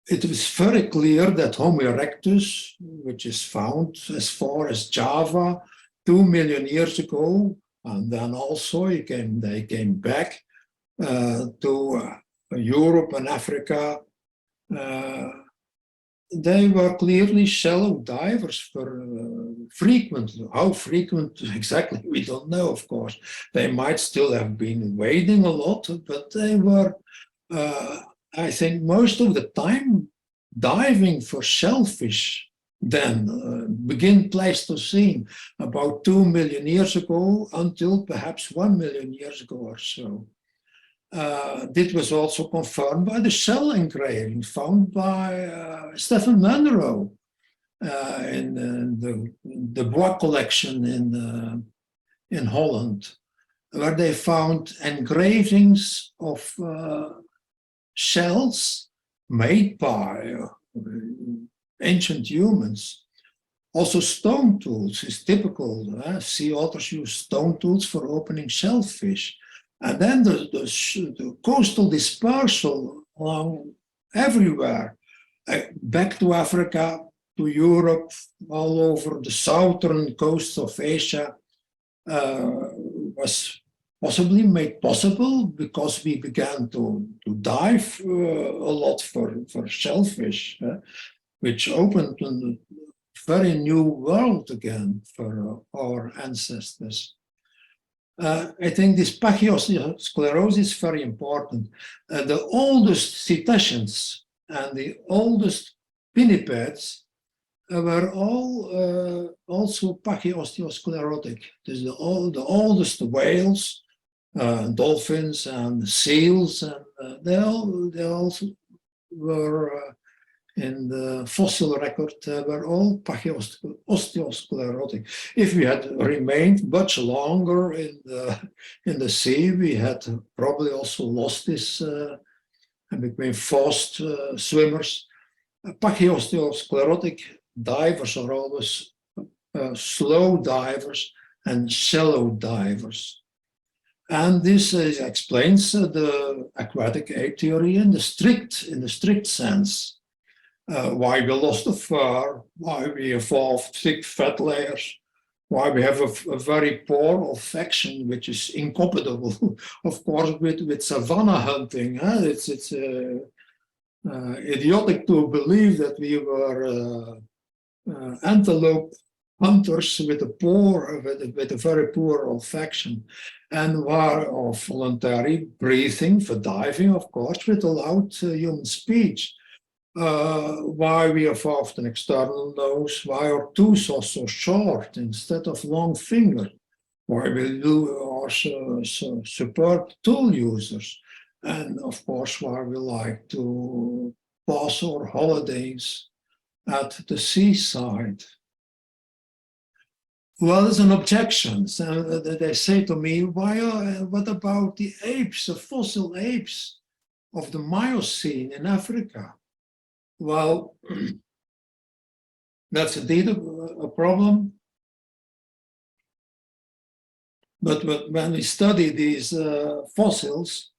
it was very clear that Homo erectus, which is found as far as Java 2 million years ago, and then also they came back to Europe and Africa. They were clearly shallow divers for frequently. How frequent exactly, we don't know, of course. They might still have been wading a lot, but they were, I think, most of the time diving for shellfish. Then begin Pleistocene, about 2 million years ago until perhaps 1 million years ago or so. This was also confirmed by the shell engraving found by Stephen Munro in the Bois collection in Holland, where they found engravings of shells made by ancient humans. Also stone tools is typical. Sea otters use stone tools for opening shellfish. And then the coastal dispersal along everywhere, back to Africa, to Europe, all over the southern coast of Asia, was possibly made possible because we began to dive a lot for shellfish, which opened a very new world again for our ancestors. I think this pachyosteosclerosis is very important. The oldest cetaceans and the oldest pinnipeds were all also pachyosteosclerotic. This is the oldest whales, dolphins and seals, and they also were in the fossil record were all pachyosteosclerotic. If we had remained much longer in the sea, we had probably also lost this and became fast swimmers. Pachyosteosclerotic divers are always slow divers and shallow divers. And this explains the aquatic ape theory in the strict sense. Why we lost the fur, why we evolved thick fat layers, why we have a very poor olfaction, which is incompatible, of course, with savanna hunting. It's idiotic to believe that we were antelope hunters with a very poor olfaction, and were of voluntary breathing for diving, of course, without human speech. Why we evolved an external nose, why our tooth are so short instead of long fingers, why we are so superb tool users, and of course why we like to pass our holidays at the seaside. Well, there's an objection. They say to me, what about the apes, the fossil apes of the Miocene in Africa? Well, that's indeed a problem. But when we study these fossils,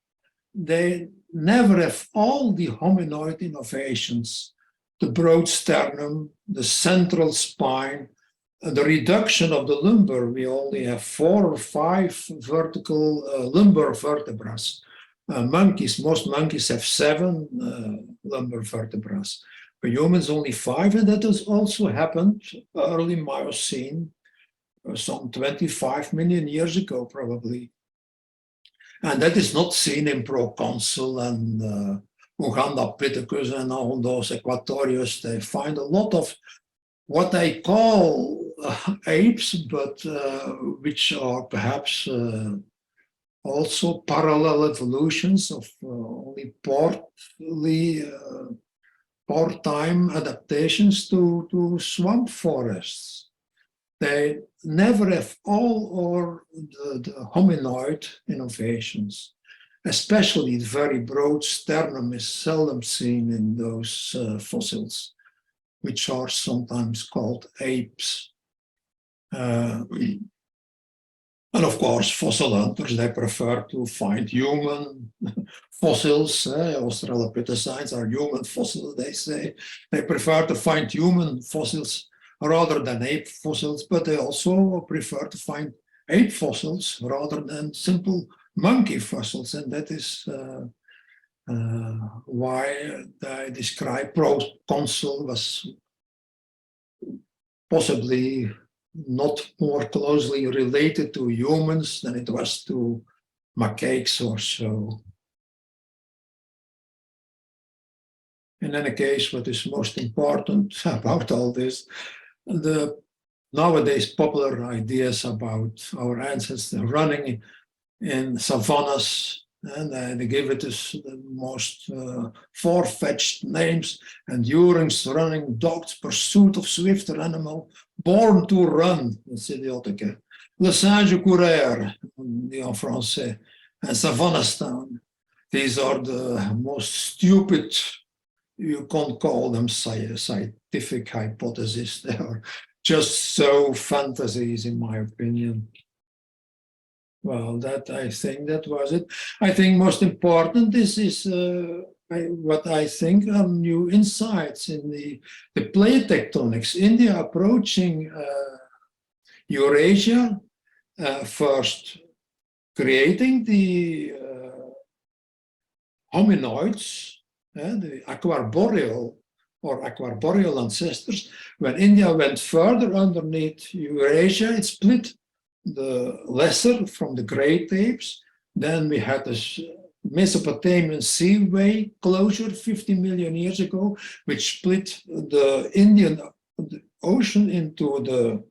they never have all the hominoid innovations, the broad sternum, the central spine, the reduction of the lumbar. We only have 4 or 5 vertical lumbar vertebrae. Most monkeys have 7 lumbar vertebrae. For humans, only 5, and that has also happened early Miocene, some 25 million years ago, probably. And that is not seen in proconsul and australopithecus and all those equatorius. They find a lot of what they call apes, but which are perhaps also parallel evolutions of only part-time adaptations to swamp forests. They never have all or the hominoid innovations. Especially the very broad sternum is seldom seen in those fossils, which are sometimes called apes. And of course, fossil hunters, they prefer to find human fossils. Australopithecines are human fossils, they say. They prefer to find human fossils rather than ape fossils, but they also prefer to find ape fossils rather than simple monkey fossils. And that is why I describe proconsul was possibly not more closely related to humans than it was to macaques or so. In any case, what is most important about all this, the nowadays popular ideas about our ancestors running in savannas, and they give it the most far-fetched names, endurance, running, dogs, pursuit of swifter animal, born to run, that's idiotic. Le singe courir, en français, and Savannistan. These are the most stupid, you can't call them scientific hypotheses. They are just so fantasies, in my opinion. Well, that I think that was it. I think most important, this is what I think are new insights in the plate tectonics. India approaching Eurasia, first creating the hominoids, the aquarboreal or aquarboreal ancestors. When India went further underneath Eurasia, it split the lesser from the great apes. Then we had this Mesopotamian seaway closure 50 million years ago, which split the Indian the ocean into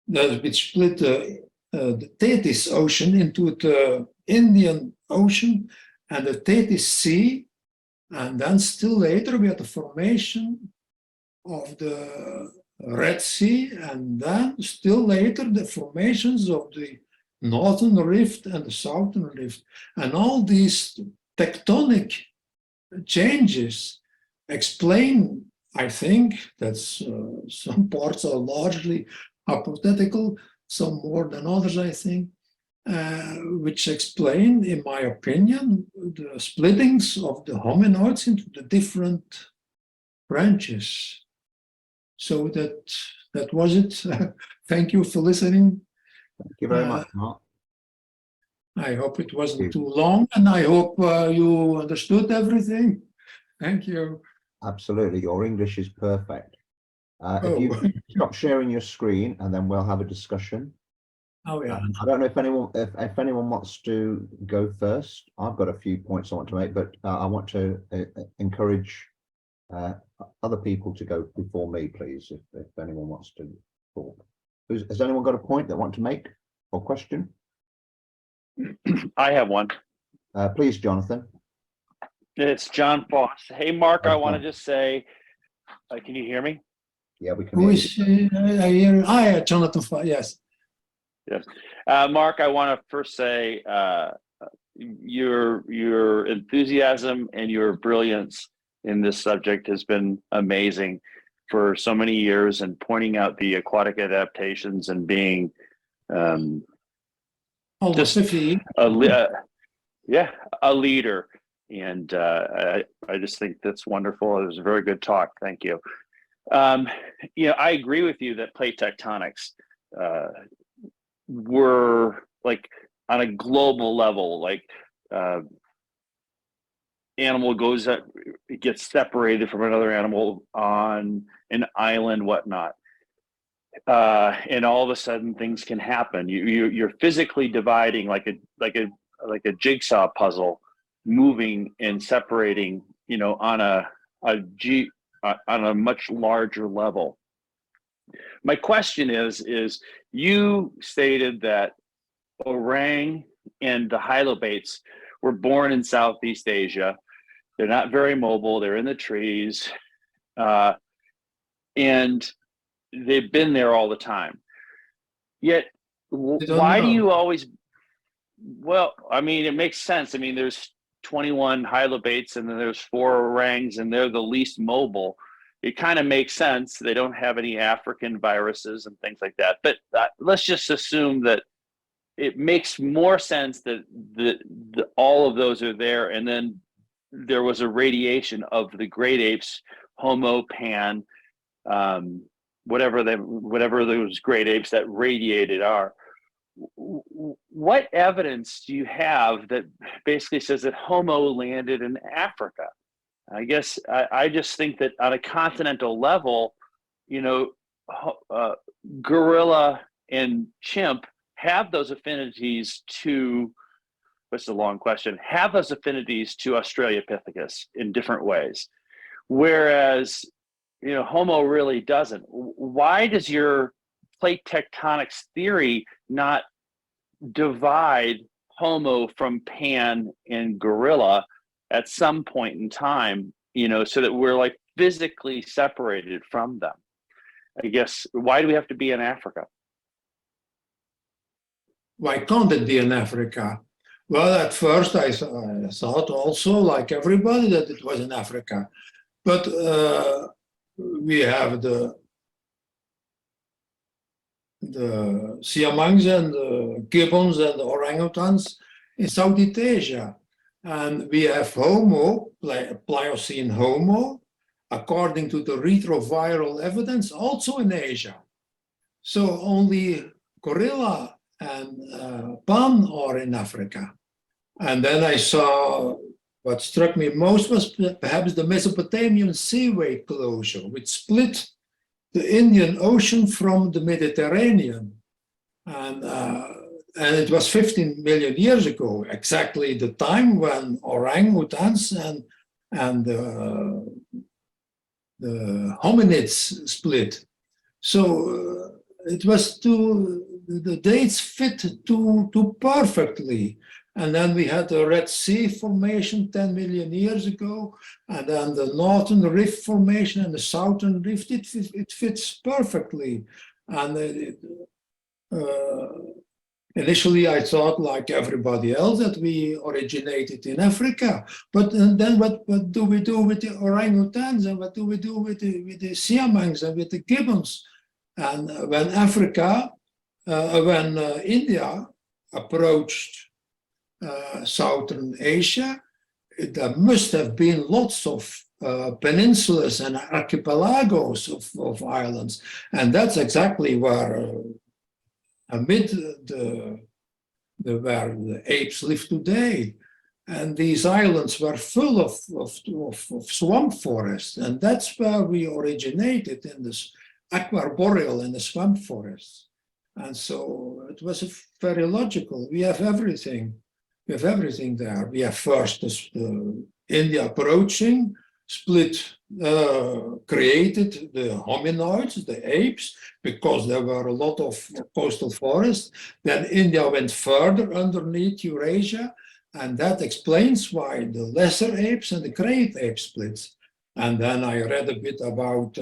which split the Tethys Ocean into the Indian Ocean and the Tethys Sea. And then still later we had the formation of the Red Sea, and then still later the formations of the Northern Rift and the Southern Rift. And all these tectonic changes explain, I think, that some parts are largely hypothetical, some more than others, I think, which explain, in my opinion, the splittings of the hominoids into the different branches. So that was it. Thank you for listening. Thank you very much, Mark. I hope it wasn't too long, and I hope you understood everything. Thank you. Absolutely, your English is perfect. If you stop sharing your screen, and then we'll have a discussion. Oh yeah. I don't know if anyone wants to go first. I've got a few points I want to make, but I want to encourage other people to go before me, please, if anyone wants to talk. Has anyone got a point they want to make or question? I have one. Please, Jonathan. It's John Foss. Hey, Mark, I want to just say, can you hear me? Yeah, we can Who hear is I hear? I Jonathan Foss, yes. Yes. Mark, I want to first say your enthusiasm and your brilliance in this subject has been amazing for so many years, and pointing out the aquatic adaptations and being Almost 50. a leader. And I just think that's wonderful. It was a very good talk. Thank you. You know, I agree with you that plate tectonics were like on a global level, like animal goes up, it gets separated from another animal on an island, whatnot. And all of a sudden things can happen. You're physically dividing like a jigsaw puzzle, moving and separating, you know, on a much larger level. My question is you stated that orang and the hylobates were born in Southeast Asia. They're not very mobile. They're in the trees, and they've been there all the time. Yet, why do you always? Well, I mean, it makes sense. I mean, there's 21 hylobates, and then there's 4 orangs, and they're the least mobile. It kind of makes sense. They don't have any African viruses and things like that. But let's just assume that it makes more sense that all of those are there, and then there was a radiation of the great apes, Homo, Pan, whatever those great apes that radiated are. What evidence do you have that basically says that Homo landed in Africa? I guess I just think that on a continental level, you know, gorilla and chimp have those affinities to, what's the long question, have those affinities to australopithecus in different ways. Whereas, you know, Homo really doesn't. Why does your plate tectonics theory not divide Homo from Pan and gorilla at some point in time, you know, so that we're like physically separated from them? I guess, why do we have to be in Africa? Why can't it be in Africa? Well, at first I thought also, like everybody, that it was in Africa. But we have the siamangs and the gibbons and the orangutans in Southeast Asia. And we have Homo, Pliocene Homo, according to the retroviral evidence, also in Asia. So only gorilla and Pan are in Africa. And then I saw, what struck me most was perhaps the Mesopotamian seaway closure, which split the Indian Ocean from the Mediterranean. And it was 15 million years ago, exactly the time when orangutans and the hominids split. So it was the dates fit too perfectly. And then we had the Red Sea formation 10 million years ago, and then the Northern Rift formation and the Southern Rift, it fits perfectly. And initially I thought, like everybody else, that we originated in Africa. But then what do we do with the orangutans, and what do we do with the siamangs and with the gibbons? And when India approached Southern Asia, there must have been lots of peninsulas and archipelagos of islands, and that's exactly where where the apes live today. And these islands were full of swamp forests, and that's where we originated, in this aquarboreal, in the swamp forests. And so it was very logical. We have everything. We have everything there. We have first India approaching, created the hominoids, the apes, because there were a lot of coastal forests. Then India went further underneath Eurasia, and that explains why the lesser apes and the great apes split. And then I read a bit about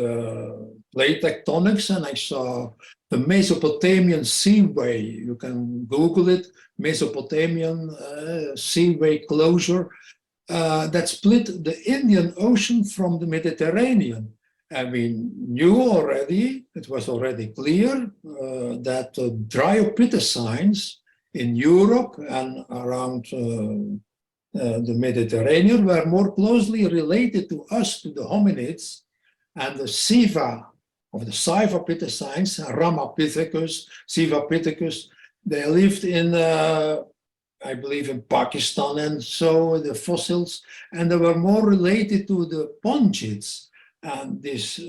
plate tectonics, and I saw the Mesopotamian seaway. You can Google it, Mesopotamian seaway closure that split the Indian Ocean from the Mediterranean. And we knew already, it was already clear that Dryopithecines in Europe and around the Mediterranean were more closely related to us, to the hominids, and the Siva of the Sahelanthropus, Ramapithecus, Sivapithecus. They lived in, I believe, in Pakistan, and so the fossils, and they were more related to the Pongids. And this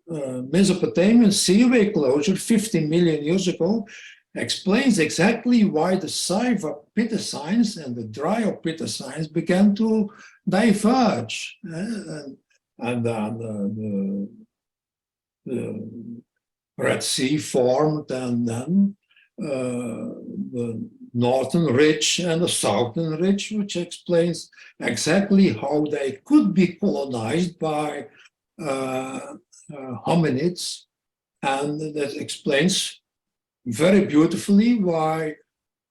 Mesopotamian seaway closure 15 million years ago explains exactly why the Sivapithecines and the Dryopithecines began to diverge. And then the Red Sea formed, and then the northern ridge and the southern ridge, which explains exactly how they could be colonized by hominids. And that explains very beautifully why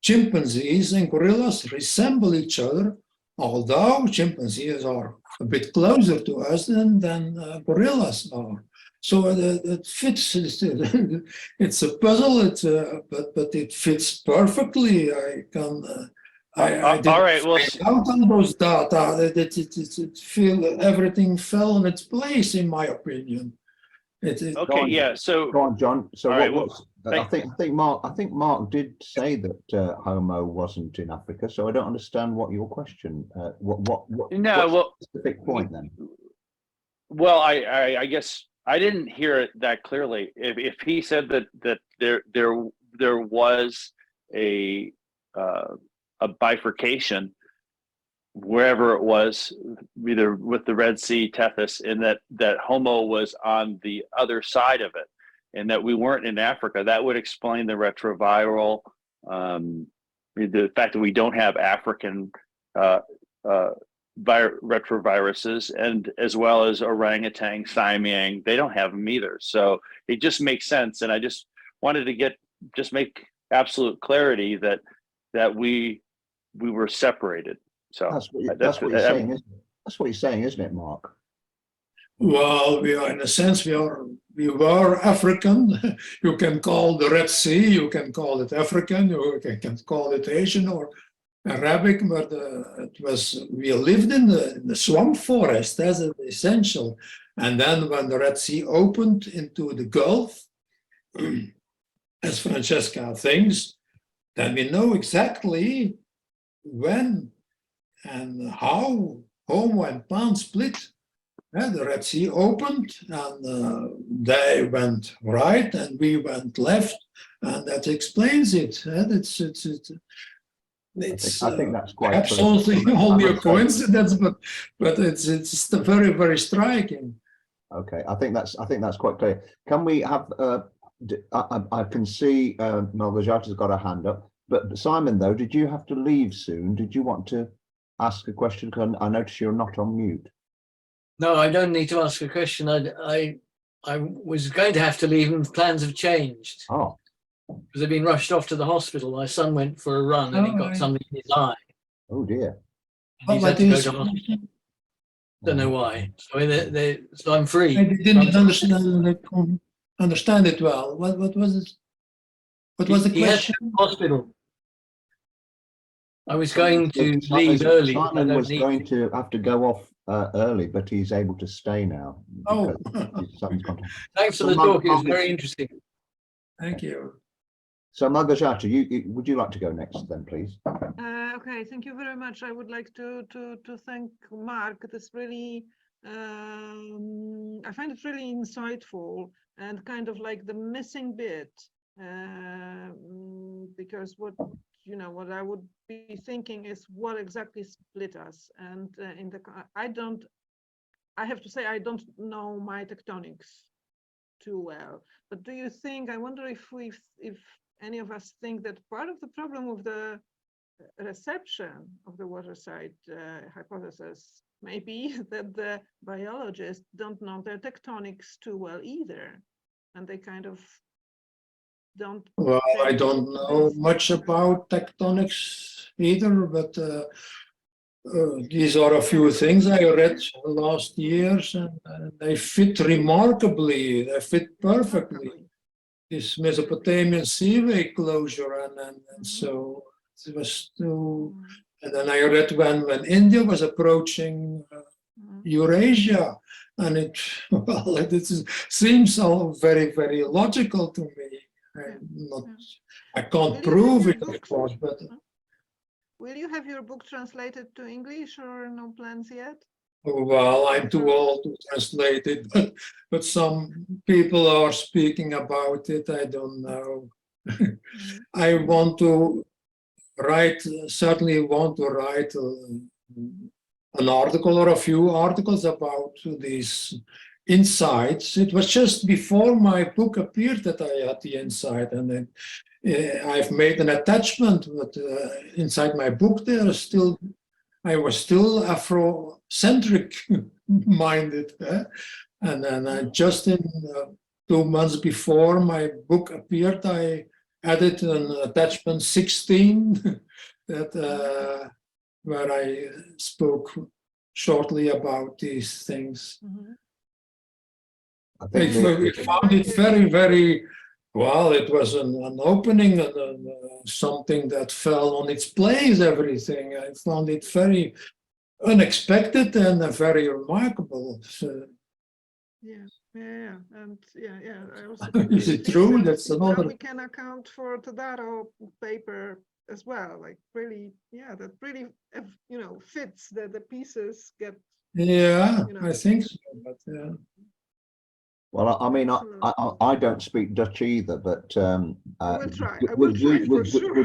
chimpanzees and gorillas resemble each other, although chimpanzees are a bit closer to us than gorillas are. So it fits. It's a puzzle. But it fits perfectly. I can. I didn't all right. Well, out on those data. Everything fell in its place, in my opinion. Okay. Yeah. So go on, John. So right, I think Mark did say that Homo wasn't in Africa. So I don't understand what your question. What's the specific point then? Well, I guess I didn't hear it that clearly. If he said that there was a bifurcation wherever it was, either with the Red Sea, Tethys, and that Homo was on the other side of it, and that we weren't in Africa, that would explain the retroviral, the fact that we don't have African retroviruses, and as well as orangutan, siamang, they don't have them either. So it just makes sense. And I just wanted to make absolute clarity that we were separated. So that's what you're saying, isn't it? That's what you're saying, isn't it, Mark? Well, we are, in a sense, we were African. You can call the Red Sea, you can call it African, you can call it Asian or Arabic, but we lived in the swamp forest. That's essential. And then when the Red Sea opened into the Gulf, as Francesca thinks, then we know exactly when and how Homo and Pan split. The Red Sea opened, and they went right, and we went left, and that explains it. I think that's quite absolutely only a coincidence, but it's very, very striking. Okay, I think that's quite clear. Can we have? I can see Malgorzata's got a hand up, but Simon, though, did you have to leave soon? Did you want to ask a question? Because I notice you're not on mute. No, I don't need to ask a question. I was going to have to leave, and plans have changed Oh, because I've been rushed off to the hospital. My son went for a run and he got something in his eye. oh dear. And he's had to go to hospital. Don't know why. So so I'm free. I didn't understand it well. What was it? What was the He had to question? go to hospital. I was going to leave early. but I Simon don't was need going to. to have to go off early, but he's able to stay now. Oh. because his son's gone. Thanks for the talk. It was very interesting. Thank you. So Malgorzata, would you like to go next then, please? Okay, thank you very much. I would like to thank Mark. This really, I find it really insightful and kind of like the missing bit, because what I would be thinking is what exactly split us. And I have to say I don't know my tectonics too well. But do you think? I wonder if any of us think that part of the problem with the reception of the waterside hypothesis may be that the biologists don't know their tectonics too well either, and they kind of don't. Well, I don't know much about tectonics either, but these are a few things I read last years, and they fit remarkably. They fit perfectly. This Mesopotamian seaway closure, and so it was too. And then I read when India was approaching Eurasia, and it seems all very, very logical to me. I can't prove it, of course, but. Will you have your book translated to English, or no plans yet? Well, I'm too old to translate it, but some people are speaking about it. I don't know. I want to write, certainly want to write an article or a few articles about these insights. It was just before my book appeared that I had the insight, and then I've made an attachment, but inside my book I was still Afrocentric minded. And then just in 2 months before my book appeared, I added an attachment 16 that where I spoke shortly about these things. I think We found it very, very well. It was an opening, something that fell on its place, everything. I found it very unexpected and very remarkable. So, And I also is it true? That's another. We can account for Tadaro paper as well. Like really, that really, fits that the pieces get. Yeah, I think so. But well, I mean, I don't speak Dutch either, but we'll try. I will try for sure.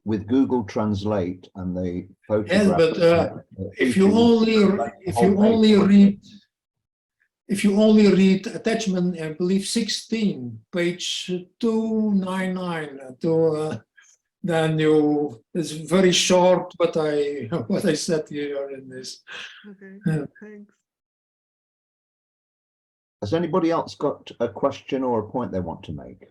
With Google Translate and the photograph. yes, but if you only read attachment, I believe 16, page 299, then it's very short what I said here in this. Okay, thanks. Has anybody else got a question or a point they want to make?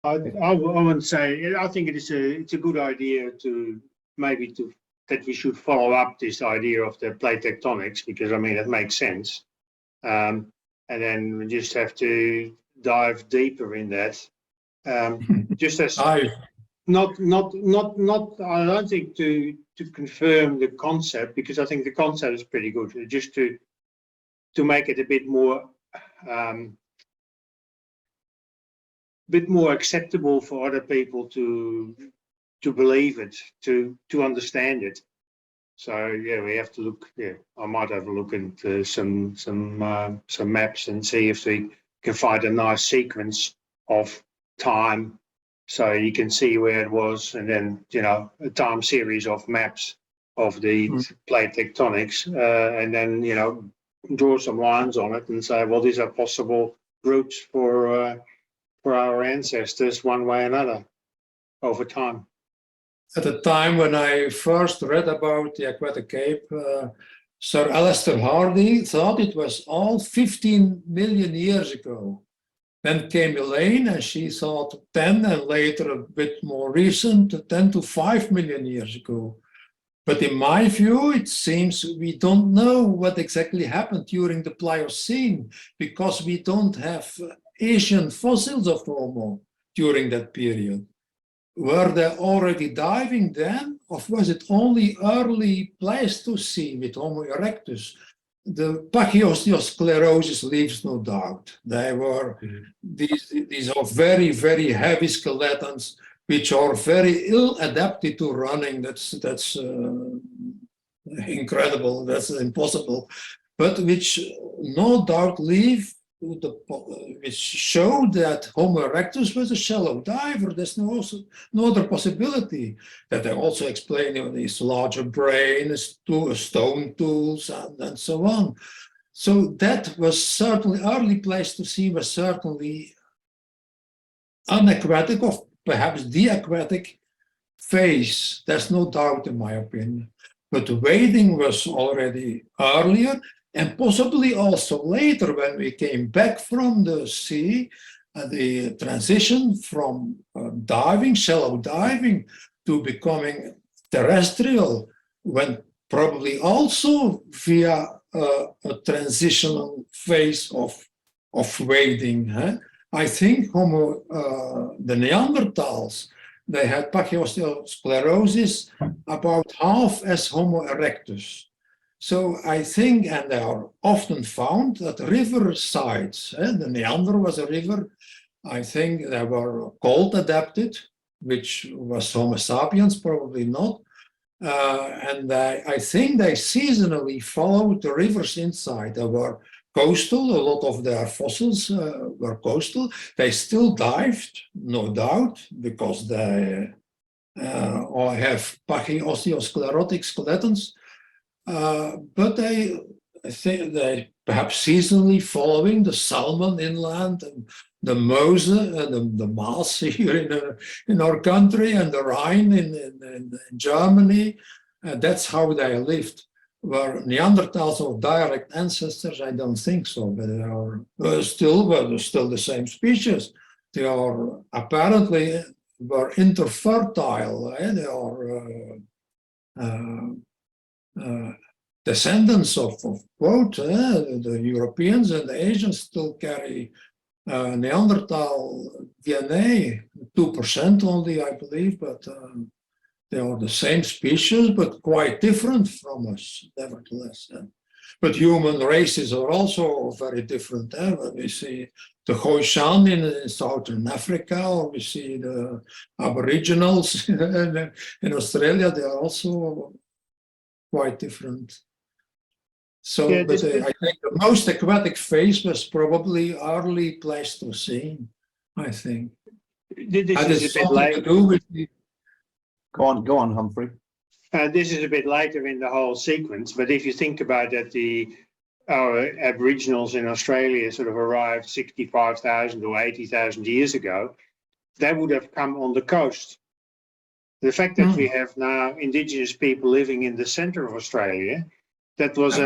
I would say I think it's a good idea that we should follow up this idea of the plate tectonics, because I mean it makes sense, and then we just have to dive deeper in that. Just as not I don't think to confirm the concept, because I think the concept is pretty good. Just to make it a bit more acceptable for other people to believe it, to understand it. So we have to look. I might have a look into some maps and see if we can find a nice sequence of time, so you can see where it was, and then a time series of maps of the plate tectonics, and then, you know, draw some lines on it and say, well, these are possible routes for our ancestors one way or another over time. At the time when I first read about the aquatic ape, Sir Alistair Hardy thought it was all 15 million years ago. Then came Elaine, and she thought 10, and later a bit more recent, 10 to 5 million years ago. But in my view, it seems we don't know what exactly happened during the Pliocene, because we don't have Asian fossils of Homo during that period. Were they already diving then, or was it only early Pleistocene with Homo erectus? The pachyosteosclerosis leaves no doubt. They were these are very, very heavy skeletons which are very ill adapted to running. That's incredible. That's impossible, but which no doubt leave which show that Homo erectus was a shallow diver. There's no other possibility. That they also explain these larger brains, stone tools, and so on. So that was certainly, early Pleistocene was certainly unaquatic, or perhaps the aquatic phase. There's no doubt in my opinion. But wading was already earlier, and possibly also later when we came back from the sea, the transition from diving, shallow diving, to becoming terrestrial went probably also via a transitional phase of wading. I think the Neanderthals, they had pachyosteosclerosis about half as Homo erectus. So I think, and they are often found at river sites. The Neander was a river. I think they were cold adapted, which was Homo sapiens, probably not. And I think they seasonally followed the rivers inside. They were coastal, a lot of their fossils were coastal. They still dived, no doubt, because they have pachyosteosclerotic skeletons. But I think they perhaps seasonally following the salmon inland and the Mose and the Maas here in our country, and the Rhine in Germany. That's how they lived. Were Neanderthals or direct ancestors? I don't think so. But they are still the same species. They are apparently were interfertile. They are descendants of both. The Europeans and the Asians still carry Neanderthal DNA, 2% only, I believe, but they are the same species, but quite different from us, nevertheless. But human races are also very different. When we see the Khoisan in southern Africa, or we see the Aboriginals in Australia, they are also quite different. So, yeah, but I think the most aquatic phase was probably early Pleistocene, I think. This is a bit late. Go on, Humphrey. This is a bit later in the whole sequence, but if you think about it, our Aboriginals in Australia sort of arrived 65,000 or 80,000 years ago. They would have come on the coast. The fact that we have now indigenous people living in the center of Australia, that was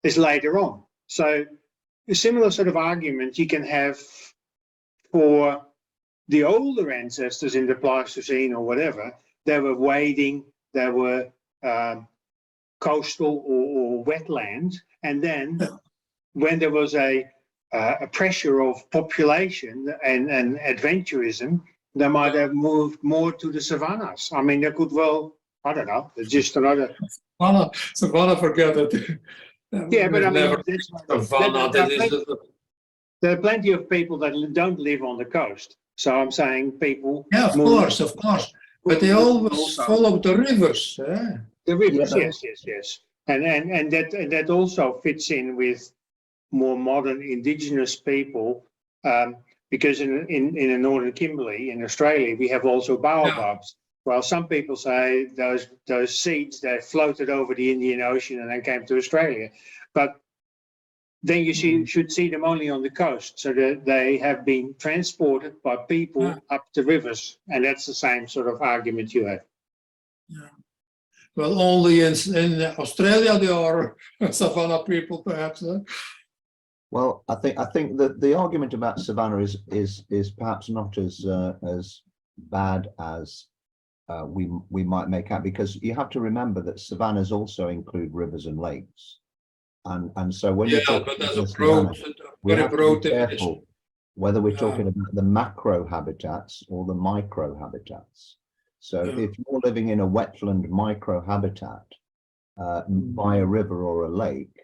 is later on. So a similar sort of argument you can have for the older ancestors in the Pleistocene or whatever. They were wading, they were coastal or wetland, and then when there was a pressure of population and adventurism, they might have moved more to the savannas. I mean, they could well, I don't know, just another... Savannah, forget it. Yeah, but I mean, there are plenty of people that don't live on the coast. So I'm saying people... Yeah, of course. But they always follow the rivers. The rivers, yes. And that also fits in with more modern indigenous people, because in the northern Kimberley in Australia we have also baobabs, Well, some people say those seeds, they floated over the Indian Ocean and then came to Australia. But then you should see them only on the coast, so that they have been transported by people up the rivers. And that's the same sort of argument you have. Yeah. Well, only in Australia they are savanna people, perhaps. Huh? Well, I think that the argument about savanna is perhaps not as bad as we might make out, because you have to remember that savannas also include rivers and lakes, and so when you talk but that's about a broad, savanna, very we have broad to be definition. careful whether we're talking about the macro habitats or the micro habitats. So if you're living in a wetland micro habitat by a river or a lake,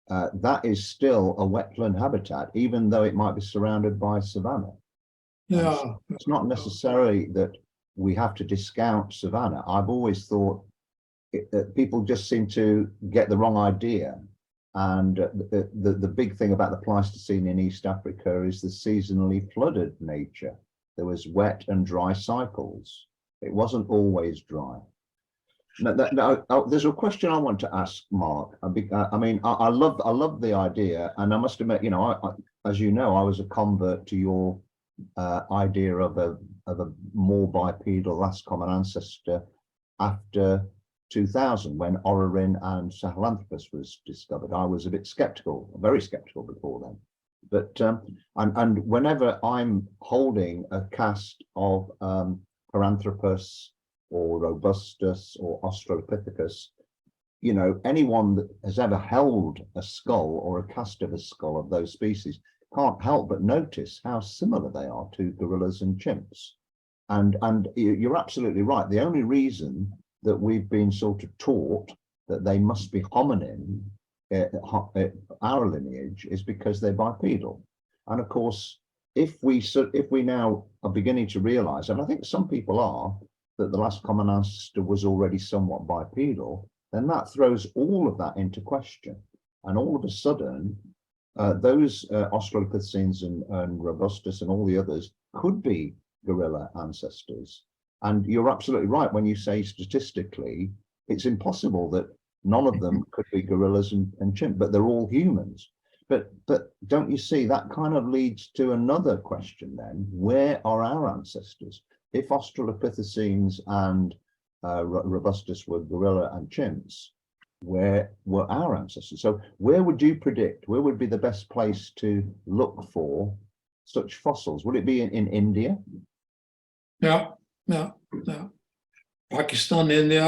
that is still a wetland habitat, even though it might be surrounded by savanna. Yeah, so it's not necessarily that we have to discount savanna. I've always thought that people just seem to get the wrong idea. And the big thing about the Pleistocene in East Africa is the seasonally flooded nature. There was wet and dry cycles. It wasn't always dry. Now, there's a question I want to ask Mark. I mean, I love the idea, and I must admit, you know, as you know, I was a convert to your idea of a more bipedal last common ancestor after 2000, when orrorin and sahelanthropus was discovered. I was a bit skeptical, very skeptical before then. But and whenever I'm holding a cast of paranthropus or robustus or australopithecus, you know, anyone that has ever held a skull or a cast of a skull of those species can't help but notice how similar they are to gorillas and chimps. And you're absolutely right. The only reason that we've been sort of taught that they must be hominin, our lineage, is because they're bipedal. And of course, if we now are beginning to realize, and I think some people are, that the last common ancestor was already somewhat bipedal, then that throws all of that into question. And all of a sudden, those australopithecines and robustus and all the others could be gorilla ancestors. And you're absolutely right when you say statistically, it's impossible that none of them could be gorillas and chimp, but they're all humans. But don't you see, that kind of leads to another question then: where are our ancestors? If australopithecines and robustus were gorilla and chimps, where were our ancestors? So where would you predict, where would be the best place to look for such fossils? Would it be in India? Yeah. Pakistan, India,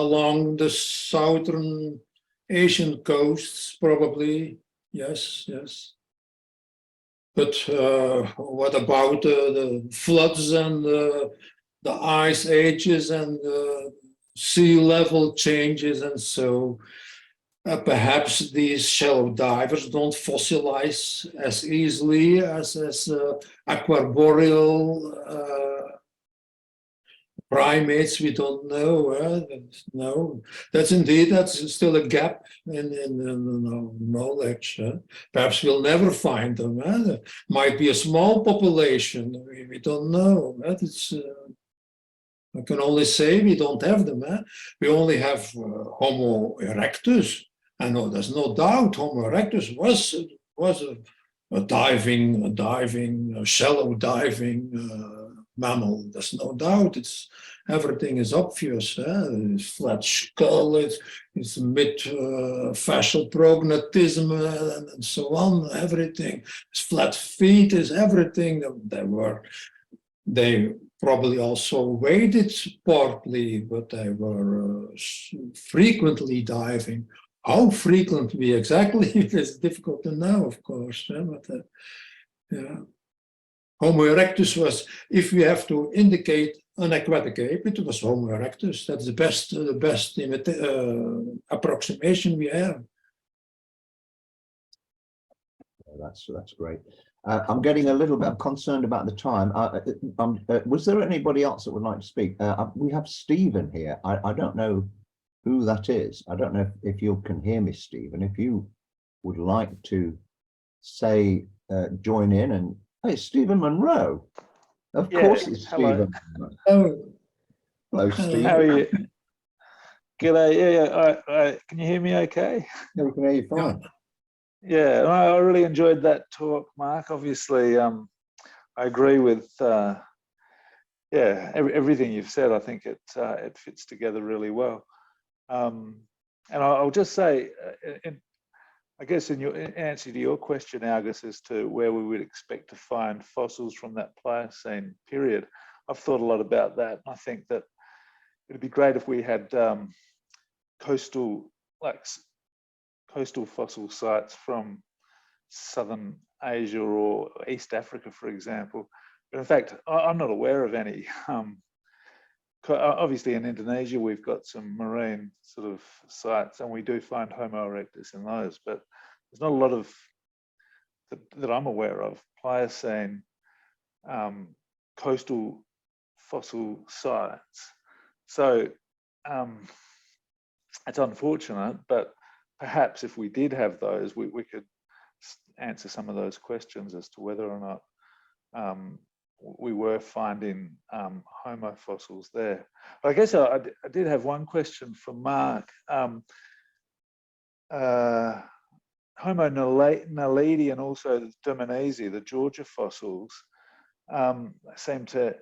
along the southern Asian coasts, probably. Yes. But what about the floods and the ice ages and sea level changes? And so perhaps these shallow divers don't fossilize as easily as aquarboreal primates. We don't know. No, that's still a gap in knowledge. Perhaps we'll never find them. There might be a small population. We don't know. I can only say we don't have them. We only have Homo erectus. I know there's no doubt Homo erectus was a diving, shallow diving mammal. There's no doubt. Everything is obvious. It's flat skull, it's mid-facial prognatism, and so on. Everything. It's flat feet, is everything. They probably also waded partly, but they were frequently diving. How frequently exactly is difficult to know, of course. But Homo erectus was, if we have to indicate an aquatic ape, it was Homo erectus. That's the best approximation we have. That's great. I'm getting a little bit concerned about the time. Was there anybody else that would like to speak? We have Stephen here. I don't know who that is. I don't know if you can hear me, Stephen. If you would like to say, join in, and hey, Stephen Monroe. Of course it's hello. Stephen. Oh, Hello, Steve. How are you? G'day. Yeah. Can you hear me okay? Yeah, we can hear you fine. Yeah, I really enjoyed that talk, Mark. Obviously, I agree with everything you've said. I think it fits together really well. And I'll just say, I guess in answer to your question, Argus, as to where we would expect to find fossils from that Pliocene period, I've thought a lot about that. I think that it'd be great if we had coastal fossil sites from Southern Asia or East Africa, for example. But in fact, I'm not aware of any. Obviously, in Indonesia, we've got some marine sort of sites, and we do find Homo erectus in those. But there's not a lot of that I'm aware of Pliocene coastal fossil sites. So it's unfortunate, but perhaps if we did have those, we could answer some of those questions as to whether or not we were finding Homo fossils there. But I guess I did have one question for Mark. Homo naledi and also Dominesi, the Georgia fossils, seem to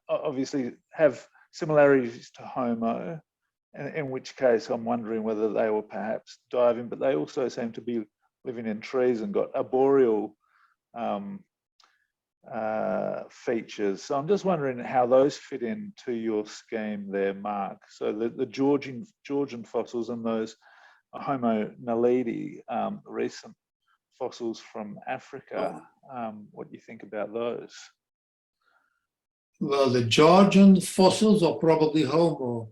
obviously have similarities to Homo, in which case I'm wondering whether they were perhaps diving, but they also seem to be living in trees and got arboreal features. So I'm just wondering how those fit into your scheme there, Mark. So the Georgian fossils and those Homo naledi, recent fossils from Africa, what do you think about those? Well, the Georgian fossils are probably Homo,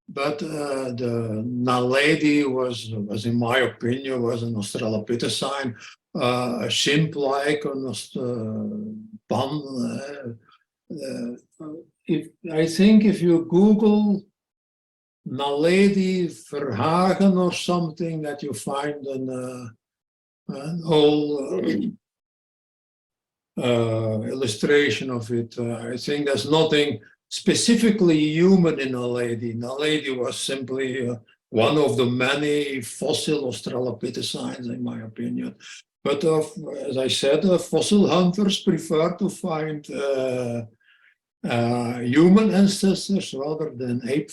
but the naledi was, in my opinion, was an australopithecine, a shrimp-like, I think if you Google naledi Verhaegen or something, that you find an whole illustration of it. I think there's nothing specifically human in naledi. Naledi was simply one of the many fossil australopithecines, in my opinion. But as I said, fossil hunters prefer to find human ancestors rather than ape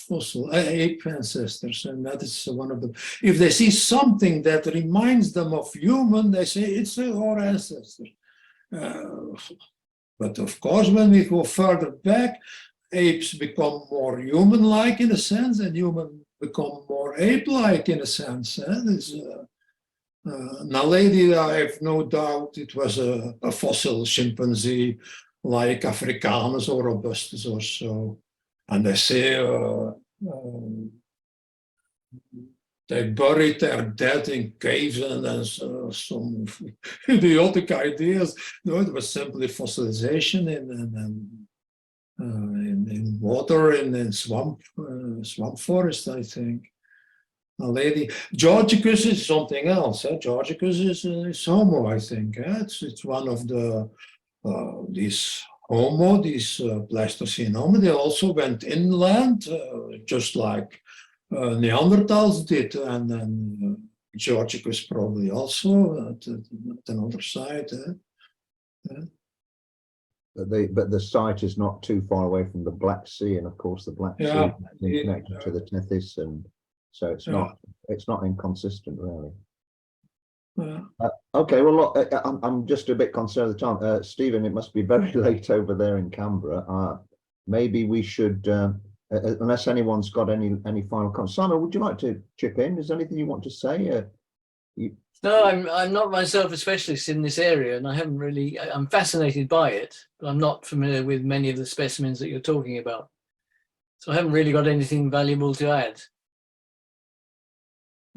ancestors, and that is one of them. If they see something that reminds them of human, they say it's our ancestor. But of course, when we go further back, apes become more human-like in a sense, and human become more ape-like in a sense. Naledi, I have no doubt it was a fossil chimpanzee like Africanus or Robustus or so. And they say they buried their dead in caves and some idiotic ideas. No, it was simply fossilization in water in swamp forest, I think. Naledi. Georgicus is something else. Georgicus is Homo, I think. It's one of the these Homo, these Pleistocene Homo. They also went inland, just like Neanderthals did, and then Georgicus probably also at another side. But the site is not too far away from the Black Sea, and of course the Black Sea is connected to the Tethys, and so it's not inconsistent really. Okay, well, look, I'm just a bit concerned at the time. Stephen, it must be very late over there in Canberra. Maybe we should, unless anyone's got any final comments. Simon, would you like to chip in? Is there anything you want to say? No, I'm not myself a specialist in this area, and I haven't really. I'm fascinated by it, but I'm not familiar with many of the specimens that you're talking about. So I haven't really got anything valuable to add.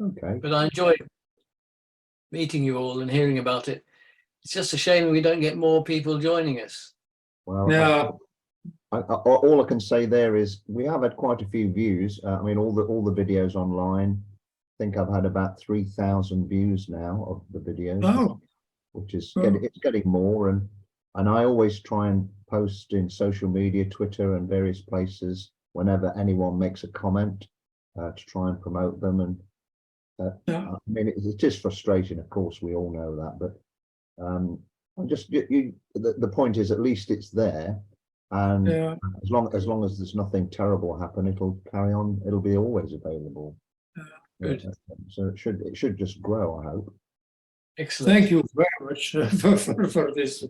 Okay. But I enjoy meeting you all and hearing about it. It's just a shame we don't get more people joining us. Well, Yeah. all I can say there is we have had quite a few views. I mean, all the videos online. I think I've had about 3,000 views now of the videos, which is it's getting more. And I always try and post in social media, Twitter and various places, whenever anyone makes a comment to try and promote them. And Yeah. I mean, it is frustrating, of course, we all know that, but the point is, at least it's there, and Yeah. as long as there's nothing terrible happen, it'll carry on. It'll be always available. Good. So it should just grow, I hope. Excellent. Thank you very much for this,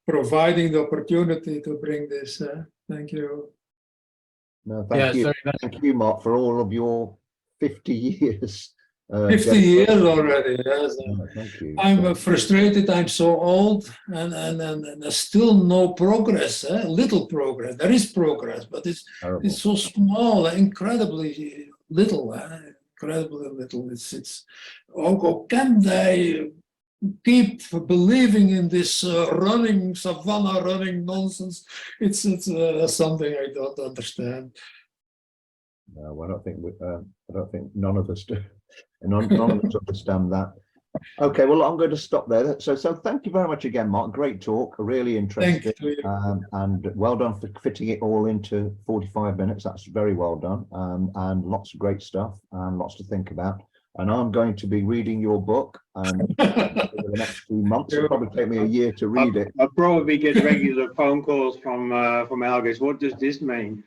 providing the opportunity to bring this. Thank you. No, Yeah, thank it's you. very much. Thank you, Mark, for all of your 50 years. 50 years already. Yes. Thank you. I'm frustrated. I'm so old, and there's still no progress. Little progress. There is progress, but it's so small, incredibly little. Incredibly little. It's. Oh, can they keep believing in this running savannah, running nonsense? It's something I don't understand. No, I don't think none of us do. None of us understand that. Okay, well, I'm going to stop there. So thank you very much again, Mark. Great talk, really interesting. Thank you. And well done for fitting it all into 45 minutes. That's very well done. And lots of great stuff and lots to think about. And I'm going to be reading your book over the next few months. It'll probably take me a year to read it. I'll probably get regular phone calls from Algus. What does this mean?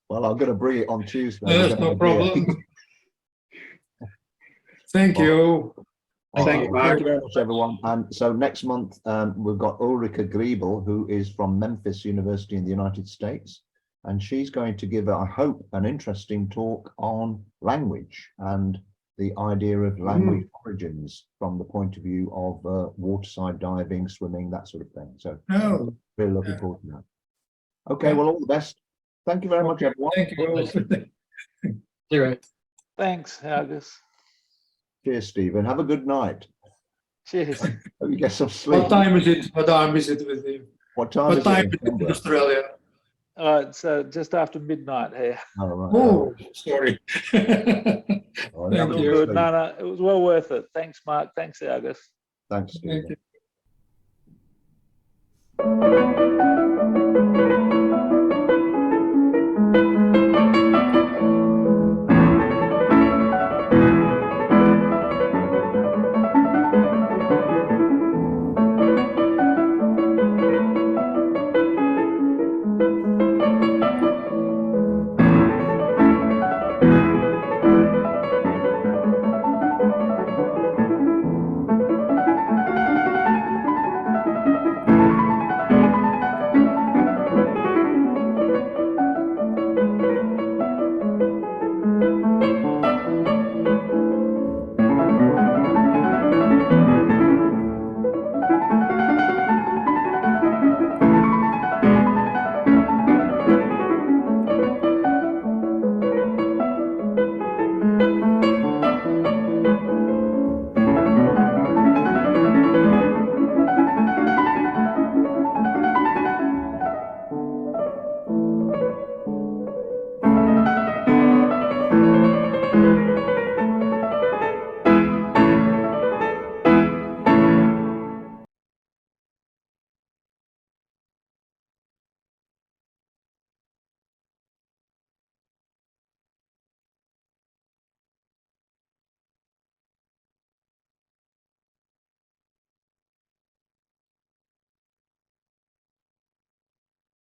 Well, I'm going to bring it on Tuesday. There's no problem. Thank you. Thank you, Mark. Thank you very much, everyone. And so next month, we've got Ulrika Griebel, who is from Memphis University in the United States. And she's going to give, I hope, an interesting talk on language and the idea of language origins from the point of view of waterside diving, swimming, that sort of thing. So really looking forward to that. Okay, well, all the best. Thank you very much, everyone. Thank you. Zero. Thanks, Algus. Cheers, Stephen. Have a good night. Cheers. Hope you get some sleep. What time is it? What time is it with you? What time What is time it is it in Australia? It's just after midnight here. Oh, right. Oh, sorry. Oh, Thank All you. good. No, it was well worth it. Thanks, Mark. Thanks, Algus. Thanks, Stephen. Thank you.